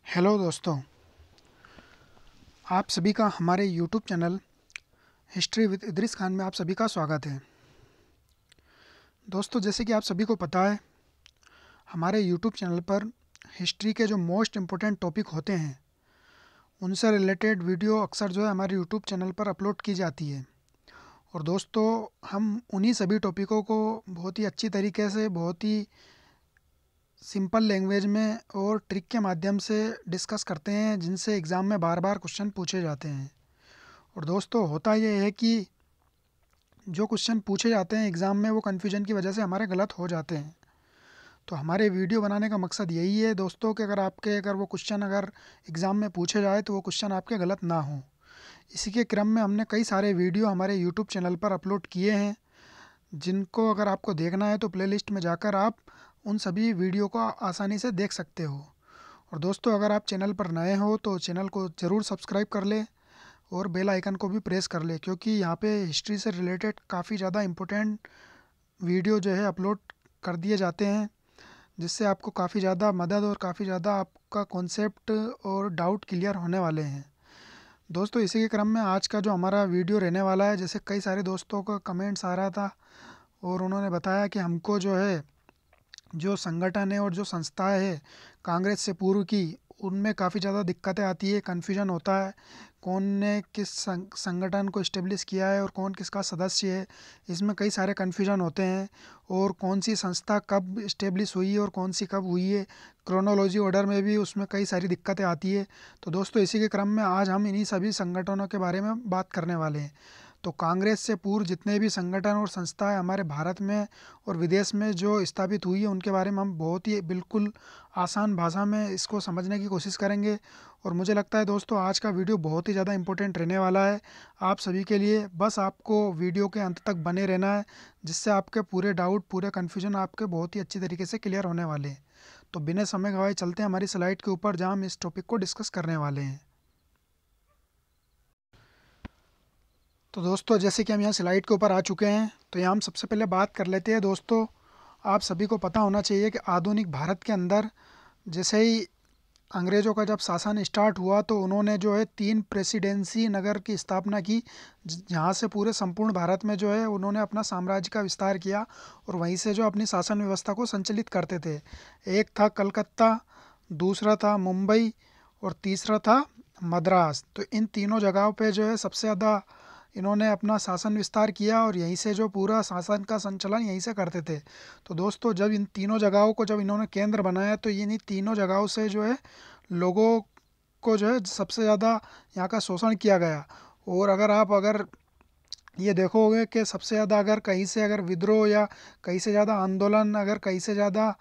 Hello दोस्तों, आप सभी का हमारे YouTube channel history with Idris Khan में आप सभी का स्वागत है। दोस्तों, जैसे कि आप सभी को पता है, हमारे यूट्यूब चैनल पर हिस्ट्री के जो मोस्ट इम्पोर्टेंट टॉपिक होते हैं उनसे रिलेटेड वीडियो अक्सर जो है हमारे यूट्यूब चैनल पर अपलोड की जाती है। और दोस्तों, हम उन्हीं सभी टॉपिकों को बहुत ही अच्छी तरीके से, बहुत ही सिंपल लैंग्वेज में और ट्रिक के माध्यम से डिस्कस करते हैं, जिनसे एग्ज़ाम में बार बार क्वेश्चन पूछे जाते हैं। और दोस्तों, होता यह है कि जो क्वेश्चन पूछे जाते हैं एग्ज़ाम में, वो कन्फ्यूजन की वजह से हमारे गलत हो जाते हैं। तो हमारे वीडियो बनाने का मकसद यही है दोस्तों कि अगर वो क्वेश्चन अगर एग्ज़ाम में पूछे जाए तो वो क्वेश्चन आपके गलत ना हो। इसी के क्रम में हमने कई सारे वीडियो हमारे यूट्यूब चैनल पर अपलोड किए हैं, जिनको अगर आपको देखना है तो प्लेलिस्ट में जाकर आप उन सभी वीडियो को आसानी से देख सकते हो। और दोस्तों, अगर आप चैनल पर नए हो तो चैनल को ज़रूर सब्सक्राइब कर लें और बेल आइकन को भी प्रेस कर ले, क्योंकि यहाँ पे हिस्ट्री से रिलेटेड काफ़ी ज़्यादा इम्पोर्टेंट वीडियो जो है अपलोड कर दिए जाते हैं, जिससे आपको काफ़ी ज़्यादा मदद और काफ़ी ज़्यादा आपका कॉन्सेप्ट और डाउट क्लियर होने वाले हैं। दोस्तों, इसी के क्रम में आज का जो हमारा वीडियो रहने वाला है, जैसे कई सारे दोस्तों का कमेंट्स आ रहा था और उन्होंने बताया कि हमको जो है जो संगठन है और जो संस्थाएं है कांग्रेस से पूर्व की, उनमें काफ़ी ज़्यादा दिक्कतें आती है, कन्फ्यूजन होता है, कौन ने किस संगठन को इस्टेब्लिश किया है और कौन किसका सदस्य है। इसमें कई सारे कन्फ्यूजन होते हैं, और कौन सी संस्था कब इस्टेब्लिश हुई है और कौन सी कब हुई है, क्रोनोलॉजी ऑर्डर में भी उसमें कई सारी दिक्कतें आती है। तो दोस्तों, इसी के क्रम में आज हम इन्हीं सभी संगठनों के बारे में बात करने वाले हैं। तो कांग्रेस से पूर्व जितने भी संगठन और संस्थाएं हमारे भारत में और विदेश में जो स्थापित हुई है, उनके बारे में हम बहुत ही बिल्कुल आसान भाषा में इसको समझने की कोशिश करेंगे। और मुझे लगता है दोस्तों, आज का वीडियो बहुत ही ज़्यादा इम्पोर्टेंट रहने वाला है आप सभी के लिए। बस आपको वीडियो के अंत तक बने रहना है, जिससे आपके पूरे डाउट, पूरे कन्फ्यूजन आपके बहुत ही अच्छी तरीके से क्लियर होने वाले हैं। तो बिना समय गवाए चलते हैं हमारी स्लाइड के ऊपर, जहाँ हम इस टॉपिक को डिस्कस करने वाले हैं। तो दोस्तों, जैसे कि हम यहाँ स्लाइड के ऊपर आ चुके हैं, तो यहाँ हम सबसे पहले बात कर लेते हैं। दोस्तों, आप सभी को पता होना चाहिए कि आधुनिक भारत के अंदर जैसे ही अंग्रेज़ों का जब शासन स्टार्ट हुआ, तो उन्होंने जो है 3 प्रेसिडेंसी नगर की स्थापना की, जहाँ से पूरे संपूर्ण भारत में जो है उन्होंने अपना साम्राज्य का विस्तार किया और वहीं से जो अपनी शासन व्यवस्था को संचालित करते थे। एक था कलकत्ता, दूसरा था मुंबई और तीसरा था मद्रास। तो इन तीनों जगहों पे जो है सबसे ज़्यादा इन्होंने अपना शासन विस्तार किया और यहीं से जो पूरा शासन का संचालन यहीं से करते थे। तो दोस्तों, जब इन तीनों जगहों को जब इन्होंने केंद्र बनाया, तो इन्हीं तीनों जगहों से जो है लोगों को जो है सबसे ज़्यादा यहाँ का शोषण किया गया। और अगर ये देखोगे कि सबसे ज़्यादा अगर कहीं से अगर विद्रोह या कहीं से ज़्यादा आंदोलन, अगर कहीं से ज़्यादा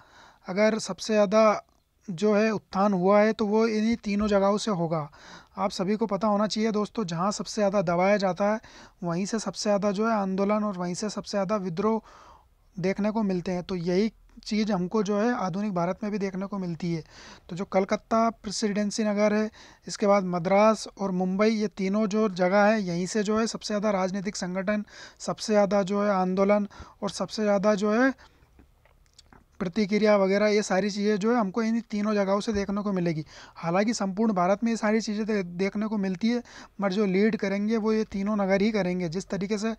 अगर सबसे ज़्यादा जो है उत्थान हुआ है, तो वो इन्हीं तीनों जगहों से होगा। आप सभी को पता होना चाहिए दोस्तों, जहाँ सबसे ज़्यादा दबाया जाता है वहीं से सबसे ज़्यादा जो है आंदोलन और वहीं से सबसे ज़्यादा विद्रोह देखने को मिलते हैं। तो यही चीज़ हमको जो है आधुनिक भारत में भी देखने को मिलती है। तो जो कलकत्ता प्रेसिडेंसी नगर है, इसके बाद मद्रास और मुंबई, ये तीनों जो जगह है यहीं से जो है सबसे ज़्यादा राजनीतिक संगठन, सबसे ज़्यादा जो है आंदोलन और सबसे ज़्यादा जो है प्रतिक्रिया वगैरह, ये सारी चीज़ें जो है हमको इन तीनों जगहों से देखने को मिलेगी। हालांकि संपूर्ण भारत में ये सारी चीज़ें देखने को मिलती है, मगर जो लीड करेंगे वो ये तीनों नगर ही करेंगे। जिस तरीके से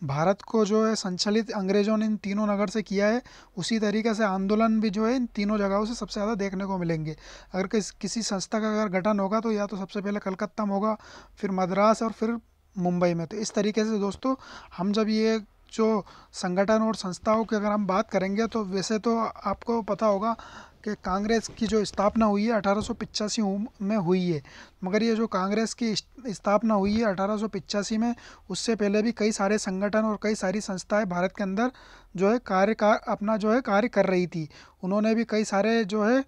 भारत को जो है संचालित अंग्रेज़ों ने इन तीनों नगर से किया है, उसी तरीके से आंदोलन भी जो है इन तीनों जगहों से सबसे ज़्यादा देखने को मिलेंगे। अगर किसी संस्था का अगर गठन होगा, तो या तो सबसे पहले कलकत्ता में होगा, फिर मद्रास और फिर मुंबई में। तो इस तरीके से दोस्तों, हम जब ये जो संगठन और संस्थाओं की अगर हम बात करेंगे, तो वैसे तो आपको पता होगा कि कांग्रेस की जो स्थापना हुई है 1885 में हुई है। मगर ये जो कांग्रेस की स्थापना हुई है 1885 में, उससे पहले भी कई सारे संगठन और कई सारी संस्थाएं भारत के अंदर जो है अपना जो है कार्य कर रही थी। उन्होंने भी कई सारे जो है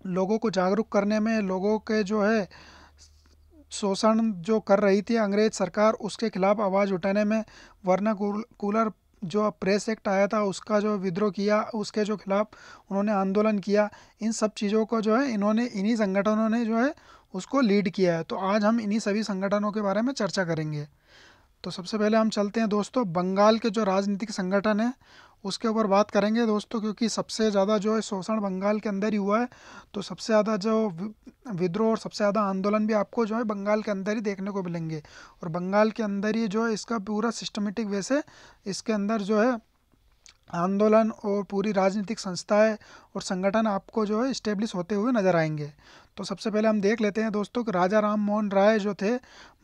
लोगों को जागरूक करने में, लोगों के जो है शोषण जो कर रही थी अंग्रेज सरकार, उसके खिलाफ आवाज़ उठाने में, वर्नाकुलर जो प्रेस एक्ट आया था उसका जो विद्रोह किया, उसके जो खिलाफ उन्होंने आंदोलन किया, इन सब चीज़ों को जो है इन्होंने, इन्हीं संगठनों ने जो है उसको लीड किया है। तो आज हम इन्हीं सभी संगठनों के बारे में चर्चा करेंगे। तो सबसे पहले हम चलते हैं दोस्तों, बंगाल के जो राजनीतिक संगठन है उसके ऊपर बात करेंगे दोस्तों, क्योंकि सबसे ज़्यादा जो है शोषण बंगाल के अंदर ही हुआ है। तो सबसे ज़्यादा जो विद्रोह और सबसे ज़्यादा आंदोलन भी आपको जो है बंगाल के अंदर ही देखने को मिलेंगे। और बंगाल के अंदर ही जो है इसका पूरा सिस्टमेटिक वे से इसके अंदर जो है आंदोलन और पूरी राजनीतिक संस्थाएं और संगठन आपको जो है इस्टेब्लिश होते हुए नजर आएंगे। तो सबसे पहले हम देख लेते हैं दोस्तों कि राजा राम मोहन राय जो थे,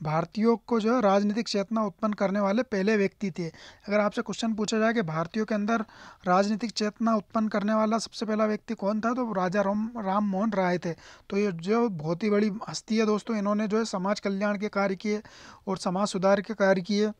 भारतीयों को जो है राजनीतिक चेतना उत्पन्न करने वाले पहले व्यक्ति थे। अगर आपसे क्वेश्चन पूछा जाए कि भारतीयों के अंदर राजनीतिक चेतना उत्पन्न करने वाला सबसे पहला व्यक्ति कौन था, तो वो राजा राम मोहन राय थे। तो ये जो बहुत ही बड़ी हस्ती है दोस्तों, इन्होंने जो है समाज कल्याण के कार्य किए और समाज सुधार के कार्य किए।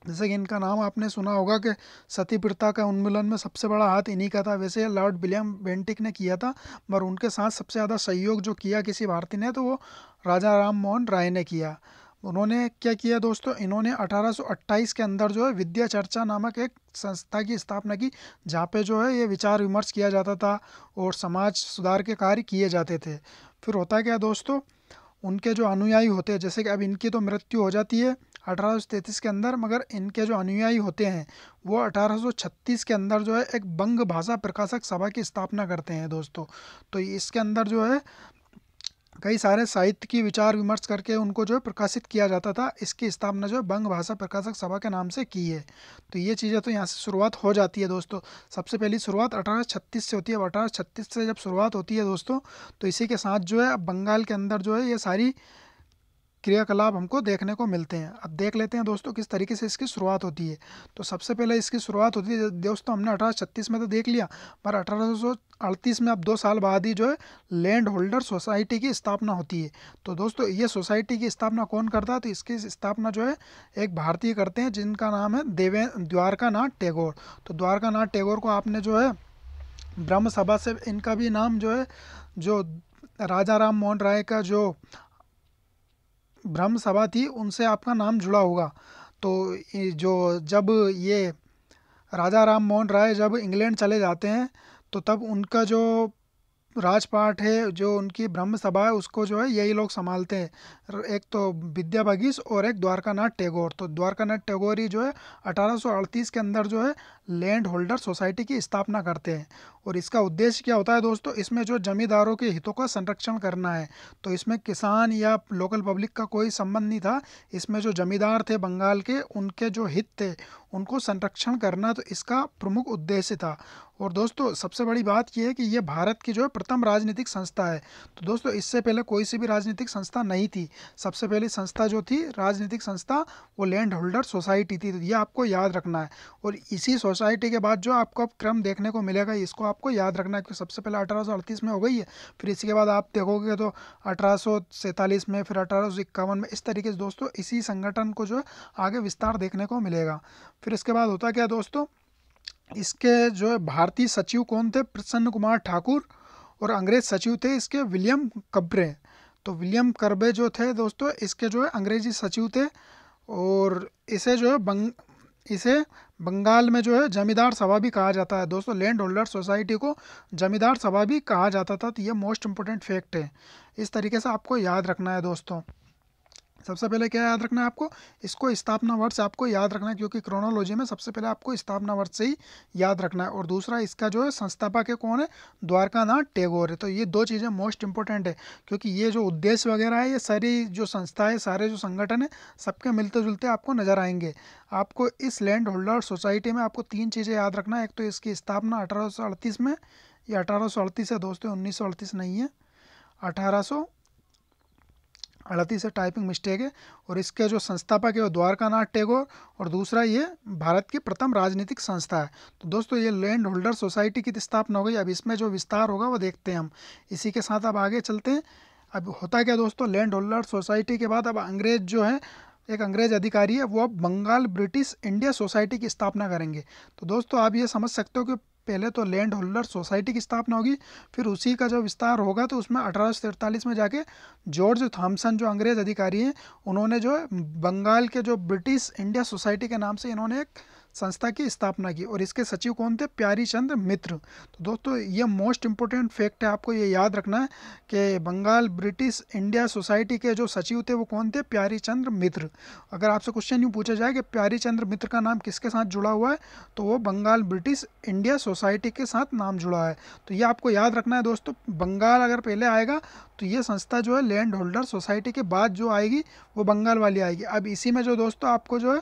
जैसे कि इनका नाम आपने सुना होगा कि सती प्रथा का उन्मूलन में सबसे बड़ा हाथ इन्हीं का था। वैसे लॉर्ड विलियम बेंटिक ने किया था, मगर उनके साथ सबसे ज़्यादा सहयोग जो किया किसी भारतीय ने, तो वो राजा राम मोहन राय ने किया। उन्होंने क्या किया दोस्तों, इन्होंने 1828 के अंदर जो है विद्या चर्चा नामक एक संस्था की स्थापना की, जहाँ पे जो है ये विचार विमर्श किया जाता था और समाज सुधार के कार्य किए जाते थे। फिर होता क्या दोस्तों, उनके जो अनुयायी होते हैं, जैसे कि अब इनकी तो मृत्यु हो जाती है 1833 के अंदर, मगर इनके जो अनुयायी होते हैं वो 1836 के अंदर जो है एक बंग भाषा प्रकाशक सभा की स्थापना करते हैं दोस्तों। तो इसके अंदर जो है कई सारे साहित्य की विचार विमर्श करके उनको जो है प्रकाशित किया जाता था। इसकी स्थापना जो है बंग भाषा प्रकाशक सभा के नाम से की है। तो ये चीज़ें तो यहाँ से शुरुआत हो जाती है दोस्तों। सबसे पहली शुरुआत 1836 से होती है। 1836 से जब शुरुआत होती है दोस्तों, तो इसी के साथ जो है अब बंगाल के अंदर जो है ये सारी क्रियाकलाप हमको देखने को मिलते हैं। अब देख लेते हैं दोस्तों किस तरीके से इसकी शुरुआत होती है। तो सबसे पहले इसकी शुरुआत होती है दोस्तों, हमने 1836 में तो देख लिया, पर 1838 में अब 2 साल बाद ही जो है लैंड होल्डर सोसाइटी की स्थापना होती है। तो दोस्तों ये सोसाइटी की स्थापना कौन करता है, तो इसकी स्थापना जो है एक भारतीय करते हैं, जिनका नाम है द्वारकानाथ टैगोर। तो द्वारकानाथ टैगोर को आपने जो है ब्रह्म सभा से, इनका भी नाम जो है, जो राजा राम मोहन राय का जो ब्रह्म सभा थी उनसे आपका नाम जुड़ा होगा। तो जो जब ये राजा राम मोहन राय जब इंग्लैंड चले जाते हैं, तो तब उनका जो राजपाट है, जो उनकी ब्रह्म सभा है, उसको जो है यही लोग संभालते हैं। एक तो विद्या बगीश और एक द्वारकानाथ टैगोर। तो द्वारकानाथ टैगोर ही जो है 1838 के अंदर जो है लैंड होल्डर सोसाइटी की स्थापना करते हैं। और इसका उद्देश्य क्या होता है दोस्तों, इसमें जो जमींदारों के हितों का संरक्षण करना है। तो इसमें किसान या लोकल पब्लिक का कोई संबंध नहीं था। इसमें जो जमींदार थे बंगाल के, उनके जो हित थे उनको संरक्षण करना, तो इसका प्रमुख उद्देश्य था। और दोस्तों सबसे बड़ी बात यह है कि ये भारत की जो है प्रथम राजनीतिक संस्था है। तो दोस्तों इससे पहले कोई सी भी राजनीतिक संस्था नहीं थी। सबसे पहली संस्था जो थी राजनीतिक संस्था, वो लैंड होल्डर सोसाइटी थी। तो ये आपको याद रखना है। और इसी सोसाइटी के बाद जो आपको अब क्रम देखने को मिलेगा, इसको आपको याद रखना है कि सबसे पहले 1838 में हो गई है, फिर इसके बाद आप देखोगे तो 1847 में, फिर 1851 में, इस तरीके से दोस्तों इसी संगठन को जो है आगे विस्तार देखने को मिलेगा। फिर इसके बाद होता क्या दोस्तों, इसके जो है भारतीय सचिव कौन थे, प्रसन्न कुमार ठाकुर। और अंग्रेज सचिव थे इसके विलियम कर्बे। तो विलियम कर्बे जो थे दोस्तों, इसके जो है अंग्रेजी सचिव थे। और इसे जो है इसे बंगाल में जो है जमींदार सभा भी कहा जाता है दोस्तों। लैंड होल्डर सोसाइटी को जमींदार सभा भी कहा जाता था। तो ये मोस्ट इंपॉर्टेंट फैक्ट है, इस तरीके से आपको याद रखना है दोस्तों। सबसे पहले क्या याद रखना है आपको, इसको स्थापना वर्ष आपको याद रखना है, क्योंकि क्रोनोलॉजी में सबसे पहले आपको स्थापना वर्ष से ही याद रखना है। और दूसरा इसका जो है संस्थापक है कौन है, द्वारकानाथ टैगोर है। तो ये 2 चीज़ें मोस्ट इंपॉर्टेंट है, क्योंकि ये जो उद्देश्य वगैरह है, ये सारी जो संस्था है, सारे जो संगठन है, सबके मिलते जुलते आपको नजर आएंगे। आपको इस लैंड होल्डर सोसाइटी में आपको 3 चीज़ें याद रखना है। एक तो इसकी स्थापना 1838 में, ये 1838 है दोस्तों, 1938 नहीं है, 1838 से टाइपिंग मिस्टेक है। और इसके जो संस्थापक है वो द्वारकानाथ टैगोर। और दूसरा ये भारत की प्रथम राजनीतिक संस्था है। तो दोस्तों ये लैंड होल्डर सोसाइटी की स्थापना हो गई। अब इसमें जो विस्तार होगा वो देखते हैं हम। इसी के साथ अब आगे चलते हैं। अब होता क्या दोस्तों, लैंड होल्डर सोसाइटी के बाद अब अंग्रेज जो है, एक अंग्रेज अधिकारी है, वो अब बंगाल ब्रिटिश इंडिया सोसाइटी की स्थापना करेंगे। तो दोस्तों आप ये समझ सकते हो कि पहले तो लैंड होल्डर सोसाइटी की स्थापना होगी, फिर उसी का जो विस्तार होगा, तो उसमें 1843 में जाके जॉर्ज थॉमसन जो अंग्रेज अधिकारी हैं, उन्होंने जो है बंगाल के जो ब्रिटिश इंडिया सोसाइटी के नाम से इन्होंने एक संस्था की स्थापना की और इसके सचिव कौन थे? प्यारी चंद मित्र। तो दोस्तों ये मोस्ट इम्पोर्टेंट फैक्ट है, आपको ये याद रखना है कि बंगाल ब्रिटिश इंडिया सोसाइटी के जो सचिव थे वो कौन थे? प्यारी चंद्र मित्र। अगर आपसे क्वेश्चन यूँ पूछा जाए कि प्यारी चंद्र मित्र का नाम किसके साथ जुड़ा हुआ है, तो वो बंगाल ब्रिटिश इंडिया सोसाइटी के साथ नाम जुड़ा है। तो ये आपको याद रखना है दोस्तों। बंगाल अगर पहले आएगा तो ये संस्था जो है लैंड होल्डर सोसाइटी के बाद जो आएगी वो बंगाल वाली आएगी। अब इसी में जो दोस्तों आपको जो है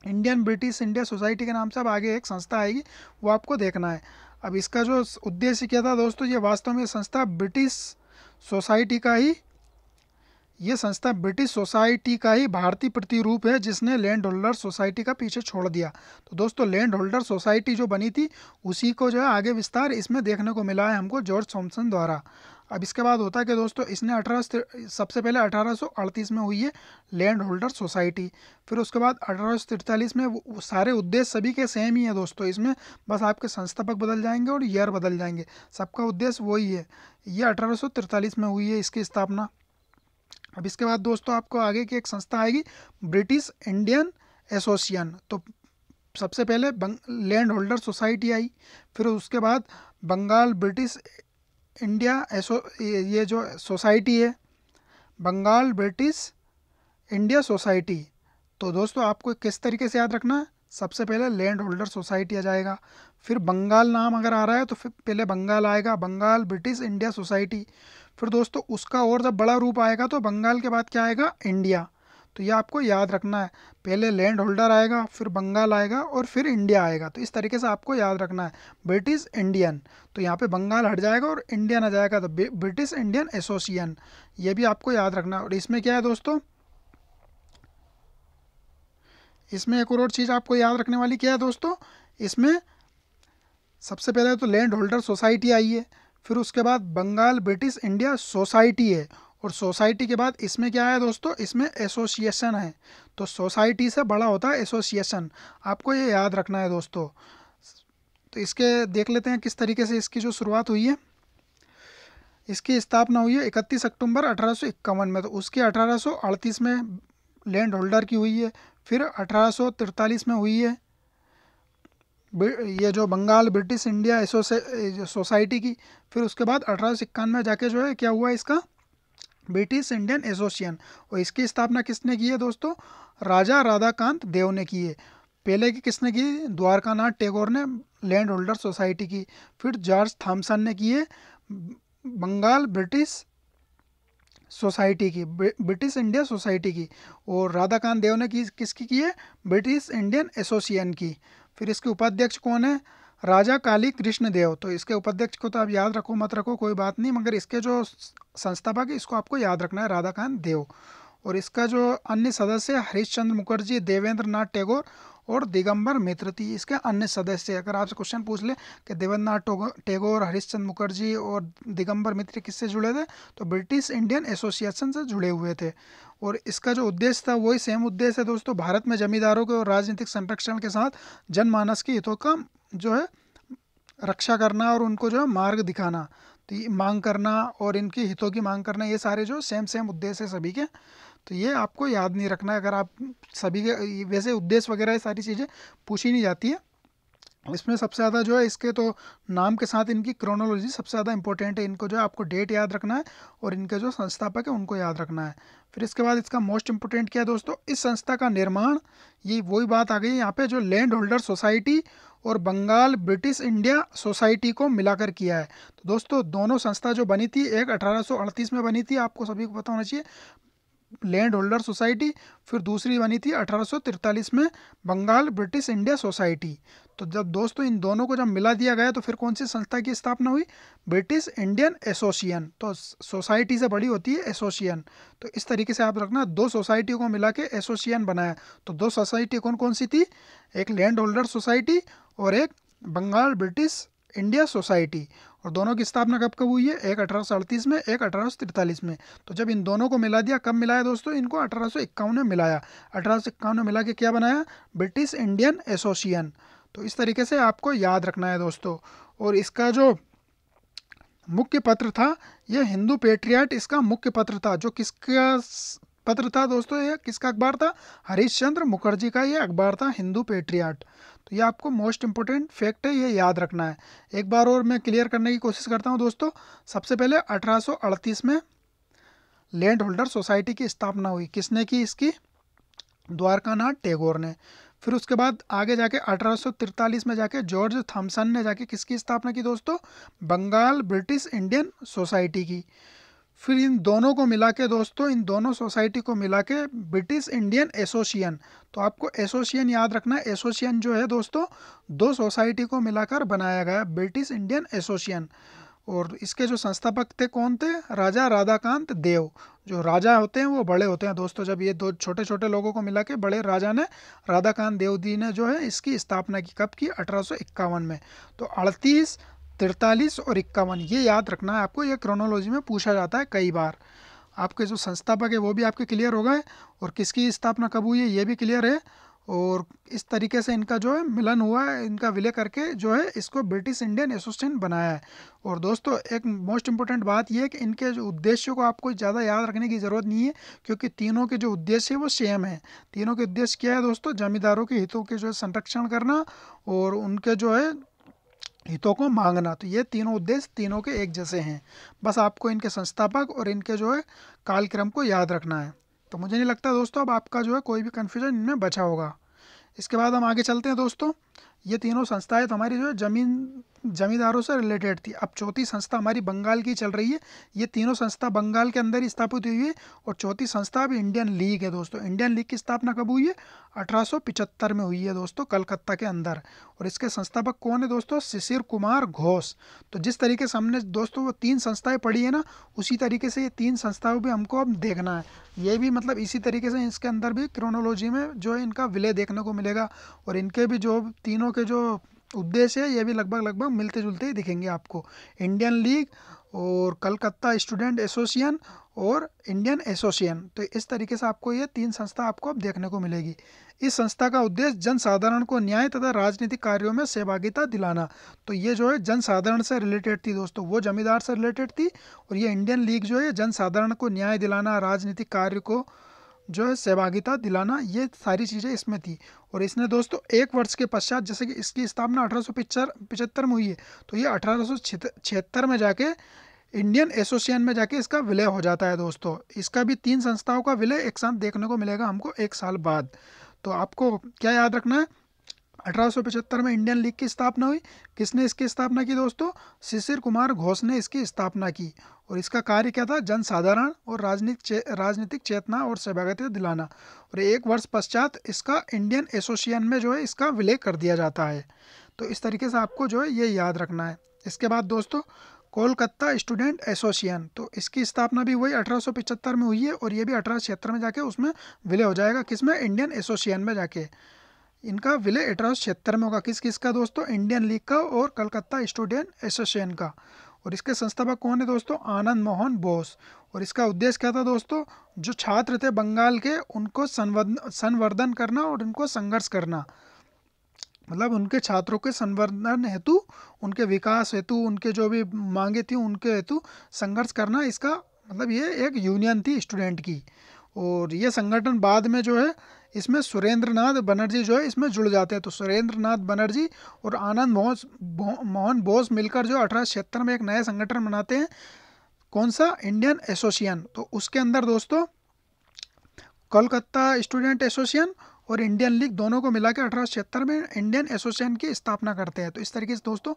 इंडियन ब्रिटिश इंडिया सोसाइटी के नाम से अब आगे एक संस्था आएगी, वो आपको देखना है। अब इसका जो उद्देश्य क्या था दोस्तों, ये वास्तव में संस्था ब्रिटिश सोसाइटी का ही ये संस्था ब्रिटिश सोसाइटी का ही भारतीय प्रतिरूप है, जिसने लैंड होल्डर सोसाइटी का पीछे छोड़ दिया। तो दोस्तों लैंड होल्डर सोसाइटी जो बनी थी उसी को जो है आगे विस्तार इसमें देखने को मिला है हमको जॉर्ज थॉमसन द्वारा। अब इसके बाद होता है कि दोस्तों इसने सबसे पहले 1838 में हुई है लैंड होल्डर सोसाइटी। फिर उसके बाद 1843 में वो सारे उद्देश्य सभी के सेम ही है दोस्तों, इसमें बस आपके संस्थापक बदल जाएंगे और ईयर बदल जाएंगे, सबका उद्देश्य वही है। ये 1843 में हुई है इसकी स्थापना। अब इसके बाद दोस्तों आपको आगे की एक संस्था आएगी ब्रिटिश इंडियन एसोसिएशन। तो सबसे पहले लैंड होल्डर सोसाइटी आई, फिर उसके बाद बंगाल ब्रिटिश इंडिया ये जो सोसाइटी है बंगाल ब्रिटिश इंडिया सोसाइटी। तो दोस्तों आपको किस तरीके से याद रखना है, सबसे पहले लैंड होल्डर सोसाइटी आ जाएगा, फिर बंगाल नाम अगर आ रहा है तो फिर पहले बंगाल आएगा, बंगाल ब्रिटिश इंडिया सोसाइटी। फिर दोस्तों उसका और जब बड़ा रूप आएगा तो बंगाल के बाद क्या आएगा? इंडिया। तो ये आपको याद रखना है, पहले लैंड होल्डर आएगा, फिर बंगाल आएगा और फिर इंडिया आएगा। तो इस तरीके से आपको याद रखना है ब्रिटिश इंडियन। तो यहाँ पे बंगाल हट जाएगा और इंडियन आ जाएगा, तो ब्रिटिश इंडियन एसोसिएशन, ये भी आपको याद रखना है। और इसमें क्या है दोस्तों, इसमें एक और चीज़ आपको याद रखने वाली क्या है दोस्तों, इसमें सबसे पहले तो लैंड होल्डर सोसाइटी आई है, फिर उसके बाद बंगाल ब्रिटिश इंडिया सोसाइटी है, और सोसाइटी के बाद इसमें क्या है दोस्तों, इसमें एसोसिएशन है। तो सोसाइटी से बड़ा होता है एसोसिएशन, आपको ये याद रखना है दोस्तों। तो इसके देख लेते हैं किस तरीके से इसकी जो शुरुआत हुई है। इसकी स्थापना हुई है 31 अक्टूबर 1851 में, तो उसकी 1838 में लैंड होल्डर की हुई है, फिर 1843 में हुई है ये जो बंगाल ब्रिटिश इंडिया सोसाइटी की, फिर उसके बाद 1851 में जाके जो है क्या हुआ इसका ब्रिटिश इंडियन एसोसिएशन। और इसकी स्थापना किसने की है दोस्तों, राजा राधाकांत देव ने की है। पहले की किसने की? द्वारकानाथ टैगोर ने लैंड होल्डर सोसाइटी की, फिर जॉर्ज थॉमसन ने की है बंगाल ब्रिटिश सोसाइटी की, ब्रिटिश इंडिया सोसाइटी की, और राधाकांत देव ने किसकी की है? ब्रिटिश इंडियन एसोसिएशन की। फिर इसके उपाध्यक्ष कौन है? राजा काली कृष्ण देव। तो इसके उपाध्यक्ष को तो आप याद रखो मत रखो कोई बात नहीं, मगर इसके जो संस्थापक है इसको आपको याद रखना है, राधाकांत देव। और इसका जो अन्य सदस्य हरीशचंद्र मुखर्जी, देवेंद्र नाथ टैगोर और दिगंबर मित्र थी इसके अन्य सदस्य। अगर आपसे क्वेश्चन पूछ ले कि देवेंद्र नाथ टैगोर, हरीशचंद्र मुखर्जी और दिगंबर मित्र किससे जुड़े थे, तो ब्रिटिश इंडियन एसोसिएशन से जुड़े हुए थे। और इसका जो उद्देश्य था वही सेम उद्देश्य है दोस्तों, भारत में जमींदारों के और राजनीतिक संरक्षण के साथ जनमानस के हितों का जो है रक्षा करना और उनको जो है मार्ग दिखाना, तो मांग करना और इनके हितों की मांग करना, ये सारे जो सेम उद्देश्य है सभी के। तो ये आपको याद नहीं रखना है, अगर आप सभी के वैसे उद्देश्य वगैरह ये सारी चीज़ें पूछी नहीं जाती है। इसमें सबसे ज़्यादा जो है इसके तो नाम के साथ इनकी क्रोनोलॉजी सबसे ज़्यादा इंपॉर्टेंट है, इनको जो है आपको डेट याद रखना है और इनके जो संस्थापक है उनको याद रखना है। फिर इसके बाद इसका मोस्ट इंपॉर्टेंट क्या है दोस्तों, इस संस्था का निर्माण, ये वही बात आ गई यहाँ पे, जो लैंड होल्डर सोसाइटी और बंगाल ब्रिटिश इंडिया सोसाइटी को मिलाकर किया है। तो दोस्तों दोनों संस्था जो बनी थी, एक 1838 में बनी थी, आपको सभी को पता होना चाहिए, लैंड होल्डर सोसाइटी, फिर दूसरी बनी थी 1843 में बंगाल ब्रिटिश इंडिया सोसाइटी। तो जब दोस्तों इन दोनों को जब मिला दिया गया तो फिर कौन सी संस्था की स्थापना हुई? British Indian association. तो सोसाइटी से बड़ी होती है एसोसिएशन। तो इस तरीके से आप रखना, दो सोसाइटियों को मिला के एसोसिएशन बनाया। तो दो सोसाइटी कौन कौन सी थी? एक लैंड होल्डर सोसाइटी और एक बंगाल ब्रिटिश इंडिया सोसाइटी। और दोनों की स्थापना कब कब हुई है? एक 1838 में, एक 1843 में। तो जब इन दोनों को मिला दिया, कब मिलाया दोस्तों? इनको 1851 में मिलाया। 1851 में मिला के क्या बनाया? British Indian association. तो इस तरीके से आपको याद रखना है दोस्तों। और इसका जो मुख्य पत्र था, यह हिंदू पेट्रियाट इसका मुख्य पत्र था, जो किसका पत्र था दोस्तों, ये किसका अखबार था? हरीश चंद्र मुखर्जी का ये अखबार था, हिंदू पेट्रियाट। तो ये आपको मोस्ट इंपोर्टेंट फैक्ट है, ये याद रखना है। एक बार और मैं क्लियर करने की कोशिश करता हूँ दोस्तों। सबसे पहले 1838 में लैंड होल्डर सोसाइटी की स्थापना हुई। किसने की इसकी? द्वारकानाथ टैगोर ने। फिर उसके बाद आगे जाके 1843 में जाके जॉर्ज थॉमसन ने जाके किसकी स्थापना की दोस्तों? बंगाल ब्रिटिश इंडियन सोसाइटी की। फिर इन दोनों को मिला के दोस्तों, इन दोनों सोसाइटी को मिला के ब्रिटिश इंडियन एसोसिएशन। तो आपको एसोसिएशन याद रखना है। एसोसिएशन जो है दोस्तों, दो सोसाइटी को मिलाकर बनाया गया ब्रिटिश इंडियन एसोसिएशन। और इसके जो संस्थापक थे कौन थे? राजा राधाकांत देव। जो राजा होते हैं वो बड़े होते हैं दोस्तों। जब ये दो छोटे छोटे लोगों को मिला के बड़े राजा ने, राधाकांत देव जी ने जो है इसकी स्थापना की। कब की? 1851 में। तो 38, 43 और 51 ये याद रखना है आपको। ये क्रोनोलॉजी में पूछा जाता है कई बार। आपके जो संस्थापक है वो भी आपके क्लियर हो गए, और किसकी स्थापना कब हुई है ये भी क्लियर है। और इस तरीके से इनका जो है मिलन हुआ है, इनका विलय करके जो है इसको ब्रिटिश इंडियन एसोसिएशन बनाया है। और दोस्तों एक मोस्ट इंपॉर्टेंट बात यह है कि इनके जो उद्देश्यों को आपको ज़्यादा याद रखने की ज़रूरत नहीं है, क्योंकि तीनों के जो उद्देश्य है वो सेम है। तीनों के उद्देश्य क्या है दोस्तों? जमींदारों के हितों के जो है संरक्षण करना और उनके जो है हितों को मांगना। तो ये तीनों उद्देश्य तीनों के एक जैसे हैं। बस आपको इनके संस्थापक और इनके जो है कालक्रम को याद रखना है। तो मुझे नहीं लगता दोस्तों अब आपका जो है कोई भी कन्फ्यूजन इनमें बचा होगा। इसके बाद हम आगे चलते हैं दोस्तों। ये तीनों संस्थाएं तो हमारी जो है जमींदारों से रिलेटेड थी। अब चौथी संस्था हमारी बंगाल की चल रही है। ये तीनों संस्था बंगाल के अंदर ही स्थापित हुई है। और चौथी संस्था अभी इंडियन लीग है दोस्तों। इंडियन लीग की स्थापना कब हुई है? 1875 में हुई है दोस्तों, कलकत्ता के अंदर। और इसके संस्थापक कौन है दोस्तों? शिशिर कुमार घोष। तो जिस तरीके से हमने दोस्तों वो तीन संस्थाएं पढ़ी है ना, उसी तरीके से ये तीन संस्थाओं भी हमको अब देखना है। ये भी मतलब इसी तरीके से इसके अंदर भी क्रोनोलॉजी में जो है इनका विलय देखने को मिलेगा। और इनके भी जो तीनों के जो उद्देश्य है ये भी लगभग मिलते जुलते ही दिखेंगे आपको। इंडियन लीग और कलकत्ता स्टूडेंट एसोसिएशन और इंडियन एसोसिएशन। तो इस तरीके से आपको ये तीन संस्था आपको अब देखने को मिलेगी। इस संस्था का उद्देश्य जनसाधारण को न्याय तथा राजनीतिक कार्यों में सहभागिता दिलाना। तो ये जो है जनसाधारण से रिलेटेड थी दोस्तों, वो जमींदार से रिलेटेड थी। और ये इंडियन लीग जो है जनसाधारण को न्याय दिलाना, राजनीतिक कार्य को जो है सहभागिता दिलाना, ये सारी चीज़ें इसमें थी। और इसने दोस्तों एक वर्ष के पश्चात, जैसे कि इसकी स्थापना 1875 में हुई है, तो ये 1876 में जाके इंडियन एसोसिएशन में जाके इसका विलय हो जाता है दोस्तों। इसका भी तीन संस्थाओं का विलय एक साथ देखने को मिलेगा हमको एक साल बाद। तो आपको क्या याद रखना है? 1875 में इंडियन लीग की स्थापना हुई। किसने इसकी स्थापना की दोस्तों? शिशिर कुमार घोष ने इसकी स्थापना की। और इसका कार्य क्या था? जनसाधारण और राजनीतिक चेतना और सहभागिता दिलाना। और एक वर्ष पश्चात इसका इंडियन एसोसिएशन में जो है इसका विलय कर दिया जाता है। तो इस तरीके से आपको जो है ये याद रखना है। इसके बाद दोस्तों कोलकाता स्टूडेंट एसोसिएशन, तो इसकी स्थापना भी वही 1875 में हुई है। और ये भी 1876 में जाके उसमें विलय हो जाएगा। किसमें? इंडियन एसोसिएशन में जाके इनका विलय 1876 में होगा। किस किस का दोस्तों? इंडियन लीग का और कलकत्ता स्टूडेंट एसोसिएशन का। और इसके संस्थापक कौन है दोस्तों? आनंद मोहन बोस। और इसका उद्देश्य क्या था दोस्तों? जो छात्र थे बंगाल के उनको संवर्धन करना और उनको संघर्ष करना। मतलब उनके छात्रों के संवर्धन हेतु, उनके विकास हेतु, उनके जो भी मांगे थी उनके हेतु संघर्ष करना। इसका मतलब ये एक यूनियन थी स्टूडेंट की। और ये संगठन बाद में जो है इसमें सुरेंद्र नाथ बनर्जी जो है इसमें जुड़ जाते हैं। तो सुरेंद्र नाथ बनर्जी और आनंद मोहन बोस मिलकर जो 1876 में एक नया संगठन बनाते हैं। कौन सा? Indian association. तो उसके अंदर दोस्तों कोलकाता स्टूडेंट एसोसिएशन और इंडियन लीग दोनों को मिला के 1876 में इंडियन एसोसिएशन की स्थापना करते हैं। तो इस तरीके से दोस्तों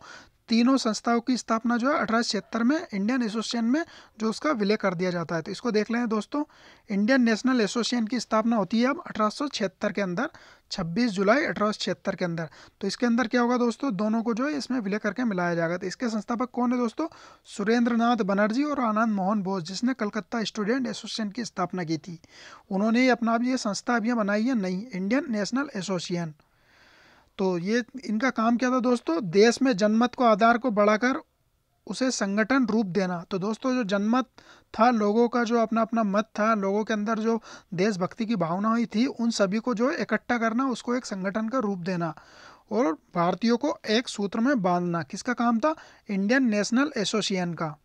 तीनों संस्थाओं की स्थापना जो है 1876 में इंडियन एसोसिएशन में जो उसका विलय कर दिया जाता है। तो इसको देख लें दोस्तों। इंडियन नेशनल एसोसिएशन की स्थापना होती है अब 1876 के अंदर, 26 जुलाई 1876 के अंदर। तो इसके अंदर क्या होगा दोस्तों? दोनों को जो है इसमें विलय करके मिलाया जाएगा। तो इसके संस्थापक कौन है दोस्तों? सुरेंद्र नाथ बनर्जी और आनंद मोहन बोस, जिसने कलकत्ता स्टूडेंट एसोसिएशन की स्थापना की थी। उन्होंने ही अपना ये संस्था अभी बनाई है नई, इंडियन नेशनल एसोसिएशन। तो ये इनका काम क्या था दोस्तों? देश में जनमत को आधार को बढ़ाकर उसे संगठन रूप देना। तो दोस्तों जो जनमत था, लोगों का जो अपना अपना मत था, लोगों के अंदर जो देशभक्ति की भावना हुई थी, उन सभी को जो इकट्ठा करना, उसको एक संगठन का रूप देना और भारतीयों को एक सूत्र में बांधना। किसका काम था? इंडियन नेशनल एसोसिएशन का।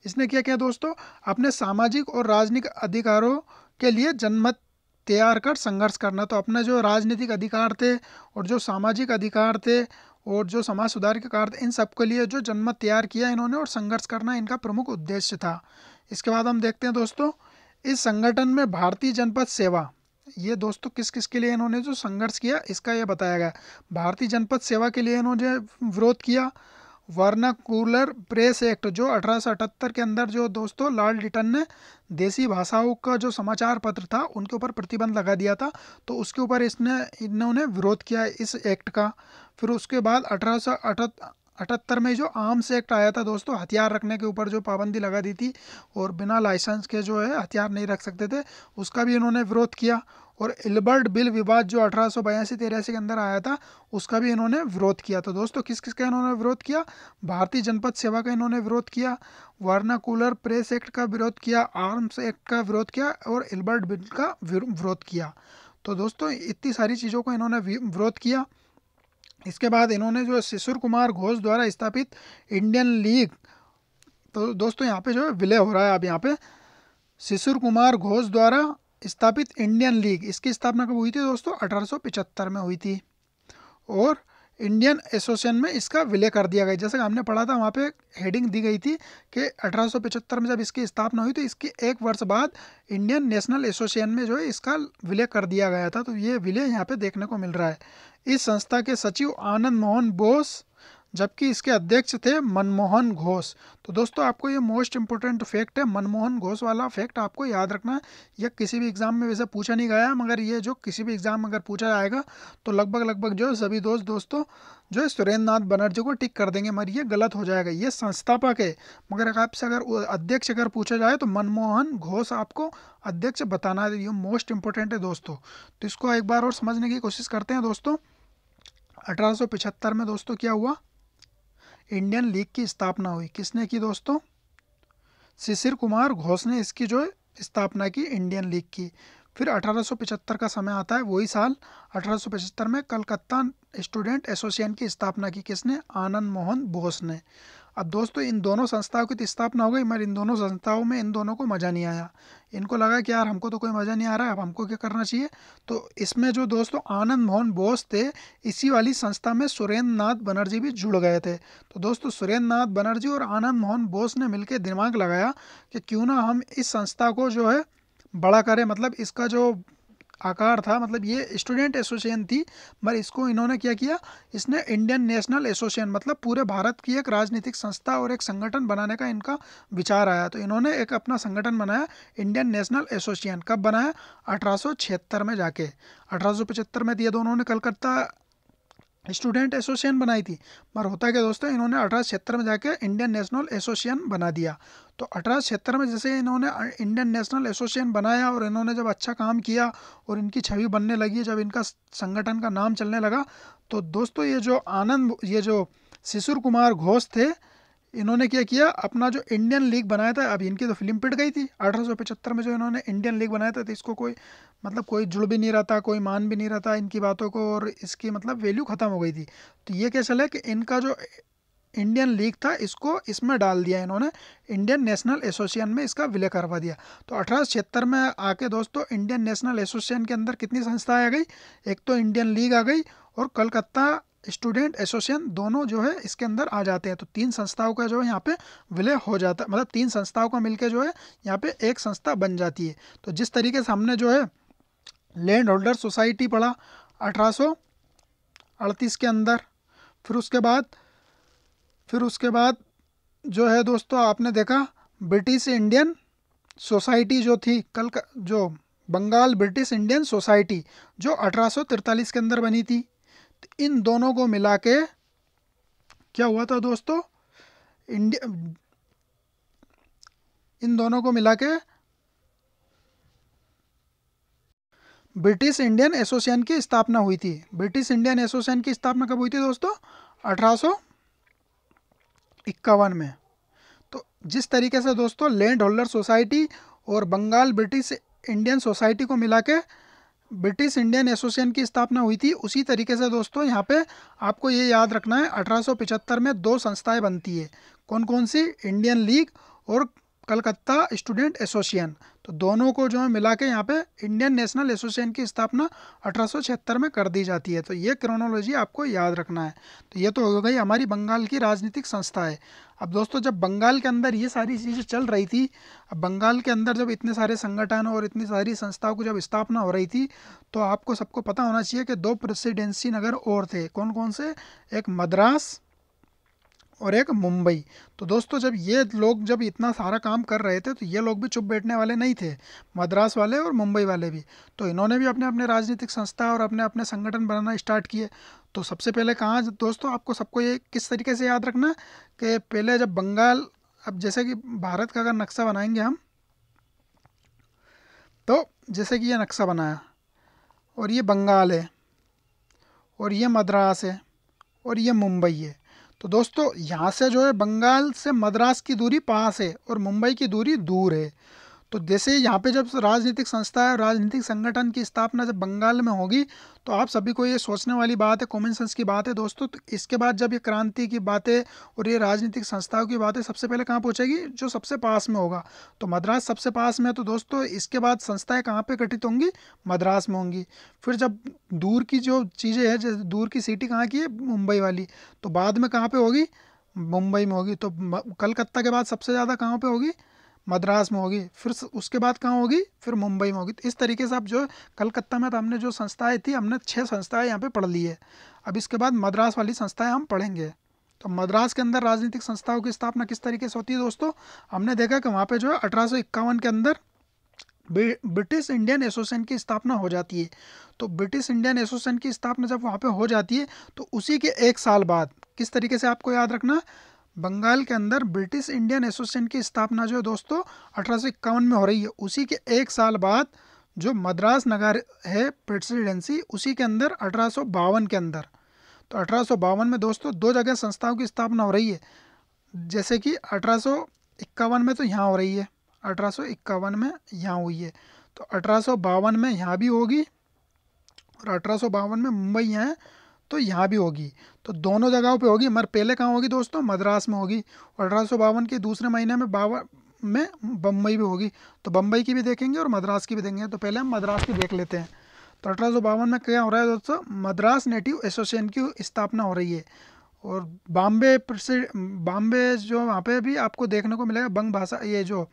इसने क्या किया दोस्तों, अपने सामाजिक और राजनीतिक अधिकारों के लिए जनमत तैयार कर संघर्ष करना। तो अपने जो राजनीतिक अधिकार थे और जो सामाजिक अधिकार थे और जो समाज सुधार के कार्य थे, इन सब के लिए जो जनमत तैयार किया इन्होंने और संघर्ष करना इनका प्रमुख उद्देश्य था। इसके बाद हम देखते हैं दोस्तों, इस संगठन में भारतीय जनपद सेवा, ये दोस्तों किस किस के लिए इन्होंने जो संघर्ष किया इसका ये बताया गया। भारतीय जनपद सेवा के लिए इन्होंने विरोध किया। वर्नाकुलर प्रेस एक्ट जो 1878 के अंदर जो दोस्तों लॉर्ड लिटन ने देसी भाषाओं का जो समाचार पत्र था उनके ऊपर प्रतिबंध लगा दिया था, तो उसके ऊपर इन्होंने विरोध किया इस एक्ट का। फिर उसके बाद 1878 में जो आर्म्स एक्ट आया था दोस्तों, हथियार रखने के ऊपर जो पाबंदी लगा दी थी और बिना लाइसेंस के जो है हथियार नहीं रख सकते थे, उसका भी इन्होंने विरोध किया। और इल्बर्ट बिल विवाद जो 1882-83 के अंदर आया था उसका भी इन्होंने विरोध किया। तो दोस्तों किस किस का इन्होंने विरोध किया, भारतीय जनपद सेवा का इन्होंने विरोध किया, वर्नाकुलर प्रेस एक्ट का विरोध किया, आर्म्स एक्ट का विरोध किया और इल्बर्ट बिल का विरोध किया। तो दोस्तों इतनी सारी चीज़ों को इन्होंने विरोध किया। इसके बाद इन्होंने जो शिशिर कुमार घोष द्वारा स्थापित इंडियन लीग, तो दोस्तों यहाँ पे जो है विलय हो रहा है अब यहाँ पे, शिशिर कुमार घोष द्वारा स्थापित इंडियन लीग, इसकी स्थापना कब हुई थी दोस्तों, 1875 में हुई थी। और इंडियन एसोसिएशन में इसका विलय कर दिया गया। जैसे कि हमने पढ़ा था वहाँ पे हेडिंग दी गई थी कि 1875 में जब इसकी स्थापना हुई तो इसके एक वर्ष बाद इंडियन नेशनल एसोसिएशन में जो है इसका विलय कर दिया गया था। तो ये विलय यहाँ पे देखने को मिल रहा है। इस संस्था के सचिव आनंद मोहन बोस जबकि इसके अध्यक्ष थे मनमोहन घोष। तो दोस्तों आपको ये मोस्ट इंपॉर्टेंट फैक्ट है, मनमोहन घोष वाला फैक्ट आपको याद रखना है। यह किसी भी एग्जाम में वैसे पूछा नहीं गया है, मगर ये जो किसी भी एग्जाम में अगर पूछा जाएगा तो लगभग जो सभी दोस्तों जो है सुरेंद्र नाथ बनर्जी को टिक कर देंगे, मगर ये गलत हो जाएगा। ये संस्थापक है, मगर आपसे अगर अध्यक्ष अगर पूछा जाए तो मनमोहन घोष आपको अध्यक्ष बताना है। ये मोस्ट इंपॉर्टेंट है दोस्तों। तो इसको एक बार और समझने की कोशिश करते हैं दोस्तों। 1875 में दोस्तों क्या हुआ, इंडियन लीग की स्थापना हुई। किसने की दोस्तों, शिशिर कुमार घोष ने इसकी जो है स्थापना की इंडियन लीग की। फिर 1875 का समय आता है, वही साल 1875 में कलकत्ता स्टूडेंट एसोसिएशन की स्थापना की। किसने, आनंद मोहन बोस ने। अब दोस्तों इन दोनों संस्थाओं की तो स्थापना हो गई, मगर इन दोनों संस्थाओं में इन दोनों को मज़ा नहीं आया। इनको लगा कि यार हमको तो कोई मज़ा नहीं आ रहा है, अब हमको क्या करना चाहिए। तो इसमें जो दोस्तों आनंद मोहन बोस थे, इसी वाली संस्था में सुरेंद्र नाथ बनर्जी भी जुड़ गए थे। तो दोस्तों सुरेंद्र नाथ बनर्जी और आनंद मोहन बोस ने मिलकर दिमाग लगाया कि क्यों ना हम इस संस्था को जो है बड़ा करें। मतलब इसका जो आकार था, मतलब ये स्टूडेंट एसोसिएशन थी, मगर इसको इन्होंने क्या किया, इसने इंडियन नेशनल एसोसिएशन मतलब पूरे भारत की एक राजनीतिक संस्था और एक संगठन बनाने का इनका विचार आया। तो इन्होंने एक अपना संगठन बनाया, इंडियन नेशनल एसोसिएशन। कब बनाया, 1876 में जाके। 1875 में ये दोनों ने कलकत्ता स्टूडेंट एसोसिएशन बनाई थी, मगर होता क्या दोस्तों, इन्होंने 1876 में जाके इंडियन नेशनल एसोसिएशन बना दिया। तो 1876 में जैसे इन्होंने इंडियन नेशनल एसोसिएशन बनाया और इन्होंने जब अच्छा काम किया और इनकी छवि बनने लगी, जब इनका संगठन का नाम चलने लगा, तो दोस्तों ये जो शिशिर कुमार घोष थे, इन्होंने क्या किया, अपना जो इंडियन लीग बनाया था, अब इनकी तो फिल्म पिट गई थी 1875 में जो इन्होंने इंडियन लीग बनाया था, तो इसको कोई मतलब कोई जुड़ भी नहीं रहा था, कोई मान भी नहीं रहा था इनकी बातों को, और इसकी मतलब वैल्यू ख़त्म हो गई थी। तो ये क्या चला कि इनका जो इंडियन लीग था इसको इसमें डाल दिया इन्होंने, इंडियन नेशनल एसोसिएशन में इसका विलय करवा दिया। तो 1876 में आके दोस्तों इंडियन नेशनल एसोसिएशन के अंदर कितनी संस्थाएं आ गई, एक तो इंडियन लीग आ गई और कलकत्ता स्टूडेंट एसोसिएशन, दोनों जो है इसके अंदर आ जाते हैं। तो तीन संस्थाओं का जो है यहाँ पे विलय हो जाता है, मतलब तीन संस्थाओं का मिलकर जो है यहाँ पे एक संस्था बन जाती है। तो जिस तरीके से हमने जो है लैंड होल्डर सोसाइटी पढ़ा 1838 के अंदर, फिर उसके बाद जो है दोस्तों आपने देखा ब्रिटिश इंडियन सोसाइटी जो थी, जो बंगाल ब्रिटिश इंडियन सोसाइटी जो 1843 के अंदर बनी थी। तो इन दोनों को मिला के क्या हुआ था दोस्तों, इन दोनों को मिला के ब्रिटिश इंडियन एसोसिएशन की स्थापना हुई थी। ब्रिटिश इंडियन एसोसिएशन की स्थापना कब हुई थी दोस्तों, 1851 में। तो जिस तरीके से दोस्तों लैंड होल्डर सोसाइटी और बंगाल ब्रिटिश इंडियन सोसाइटी को मिला के ब्रिटिश इंडियन एसोसिएशन की स्थापना हुई थी, उसी तरीके से दोस्तों यहाँ पे आपको ये याद रखना है 1875 में दो संस्थाएं बनती है। कौन कौन सी, इंडियन लीग और कलकत्ता स्टूडेंट एसोसिएशन, तो दोनों को जो है मिला के यहाँ पे इंडियन नेशनल एसोसिएशन की स्थापना 1876 में कर दी जाती है। तो ये क्रोनोलॉजी आपको याद रखना है। तो ये तो हो गई हमारी बंगाल की राजनीतिक संस्थाएं। अब दोस्तों जब बंगाल के अंदर ये सारी चीज़ें चल रही थी, अब बंगाल के अंदर जब इतने सारे संगठन और इतनी सारी संस्थाओं की जब स्थापना हो रही थी, तो आपको सबको पता होना चाहिए कि दो प्रेसिडेंसी नगर और थे। कौन कौन से? एक मद्रास और एक मुंबई। तो दोस्तों जब ये लोग जब इतना सारा काम कर रहे थे, तो ये लोग भी चुप बैठने वाले नहीं थे, मद्रास वाले और मुंबई वाले भी। तो इन्होंने भी अपने अपने राजनीतिक संस्था और अपने अपने संगठन बनाना स्टार्ट किए। तो सबसे पहले कहाँ दोस्तों, आपको सबको ये किस तरीके से याद रखना कि पहले जब बंगाल, अब जैसे कि भारत का अगर नक्शा बनाएंगे हम, तो जैसे कि ये नक्शा बनाया, और ये बंगाल है, और ये मद्रास है, और ये मुंबई है। तो दोस्तों यहाँ से जो है बंगाल से मद्रास की दूरी पास है और मुंबई की दूरी दूर है। तो जैसे यहाँ पे जब राजनीतिक संस्था है, राजनीतिक संगठन की स्थापना जब बंगाल में होगी, तो आप सभी को ये सोचने वाली बात है, कॉमन सेंस की बात है दोस्तों। तो इसके बाद जब ये क्रांति की बातें और ये राजनीतिक संस्थाओं की बातें सबसे पहले कहाँ पहुँचेगी? जो सबसे पास में होगा। तो मद्रास सबसे पास में है, तो दोस्तों इसके बाद संस्थाएं कहाँ पे गठित होंगी? मद्रास में होंगी। फिर जब दूर की जो चीज़ें हैं, जैसे दूर की सिटी कहाँ की है? मुंबई वाली, तो बाद में कहाँ पे होगी? मुंबई में होगी। तो कलकत्ता के बाद सबसे ज़्यादा कहाँ पे होगी? मद्रास में होगी। फिर उसके बाद कहाँ होगी? फिर मुंबई में होगी। तो इस तरीके से आप जो कलकत्ता में तो हमने जो संस्थाएं थी, हमने 6 संस्थाएं यहाँ पे पढ़ ली है। अब इसके बाद मद्रास वाली संस्थाएं हम पढ़ेंगे। तो मद्रास के अंदर राजनीतिक संस्थाओं की स्थापना किस तरीके से होती है दोस्तों? हमने देखा कि वहाँ पे जो है 1851 के अंदर ब्रिटिश इंडियन एसोसिएशन की स्थापना हो जाती है। तो ब्रिटिश इंडियन एसोसिएशन की स्थापना जब वहाँ पे हो जाती है, तो उसी के 1 साल बाद, किस तरीके से आपको याद रखना, बंगाल के अंदर ब्रिटिश इंडियन एसोसिएशन की स्थापना जो है दोस्तों 1851 में हो रही है। उसी के 1 साल बाद जो मद्रास नगर है प्रेसिडेंसी, उसी के अंदर 1852 के अंदर, तो 1852 में दोस्तों 2 जगह संस्थाओं की स्थापना हो रही है। जैसे कि 1851 में तो यहाँ हो रही है, 1851 में यहाँ हुई है, तो 1852 में यहाँ भी होगी, और 1852 में मुंबई यहाँ है तो यहाँ भी होगी। तो दोनों जगहों पे होगी, मगर पहले कहाँ होगी दोस्तों? मद्रास में होगी। और 1852 के दूसरे महीने में बम्बई भी होगी। तो बम्बई की भी देखेंगे और मद्रास की भी देखेंगे। तो पहले हम मद्रास की देख लेते हैं। तो 1852 में क्या हो रहा है दोस्तों? मद्रास नेटिव एसोसिएशन की स्थापना हो रही है। और बॉम्बे जो वहाँ पे भी आपको देखने को मिलेगा बंग भाषा, ये जो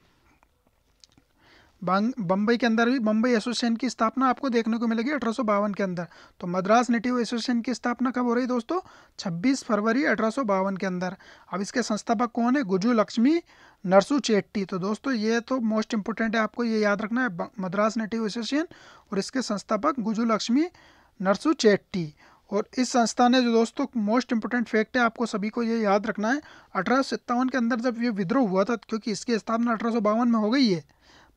बम्बई के अंदर भी बम्बई एसोसिएशन की स्थापना आपको देखने को मिलेगी 1852 के अंदर। तो मद्रास नेटिव एसोसिएशन की स्थापना कब हो रही है दोस्तों? 26 फरवरी 1852 के अंदर। अब इसके संस्थापक कौन है? गुजू लक्ष्मी नरसू चेट्टी। तो दोस्तों ये तो मोस्ट इंपोर्टेंट है, आपको ये याद रखना है, मद्रास नेटिव एसोसिएशन और इसके संस्थापक गुजू लक्ष्मी नरसू चेट्टी। और इस संस्था ने जो दोस्तों मोस्ट इंपोर्टेंट फैक्ट है, आपको सभी को ये याद रखना है, 1857 के अंदर जब ये विद्रोह हुआ था, क्योंकि इसकी स्थापना 1852 में हो गई है,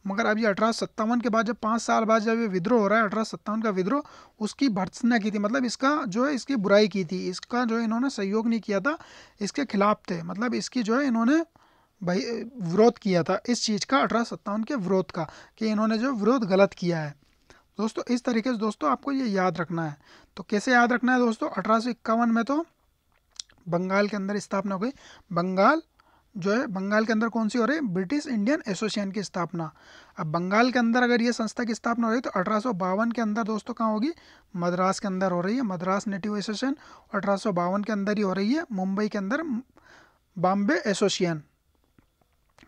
मगर अब ये 1857 के बाद जब 5 साल बाद जब ये विद्रोह हो रहा है, 1857 का विद्रोह, उसकी भर्त्सना की थी, मतलब इसका जो है इसकी बुराई की थी, इसका जो है इन्होंने सहयोग नहीं किया था, इसके खिलाफ थे, मतलब इसकी जो है इन्होंने भाई विरोध किया था इस चीज़ का, 1857 के विरोध का, कि इन्होंने जो विरोध गलत किया है दोस्तों। इस तरीके से दोस्तों आपको ये याद रखना है। तो कैसे याद रखना है दोस्तों? 1851 में तो बंगाल के अंदर स्थापना हो गई। बंगाल जो है, बंगाल के अंदर कौन सी हो रही है? ब्रिटिश इंडियन एसोसिएशन की स्थापना। अब बंगाल के अंदर अगर ये संस्था की स्थापना हो रही है, तो 1852 के अंदर दोस्तों कहाँ होगी? मद्रास के अंदर हो रही है, मद्रास नेटिव एसोसिएशन। 1852 के अंदर ही हो रही है मुंबई के अंदर बॉम्बे एसोसिएशन।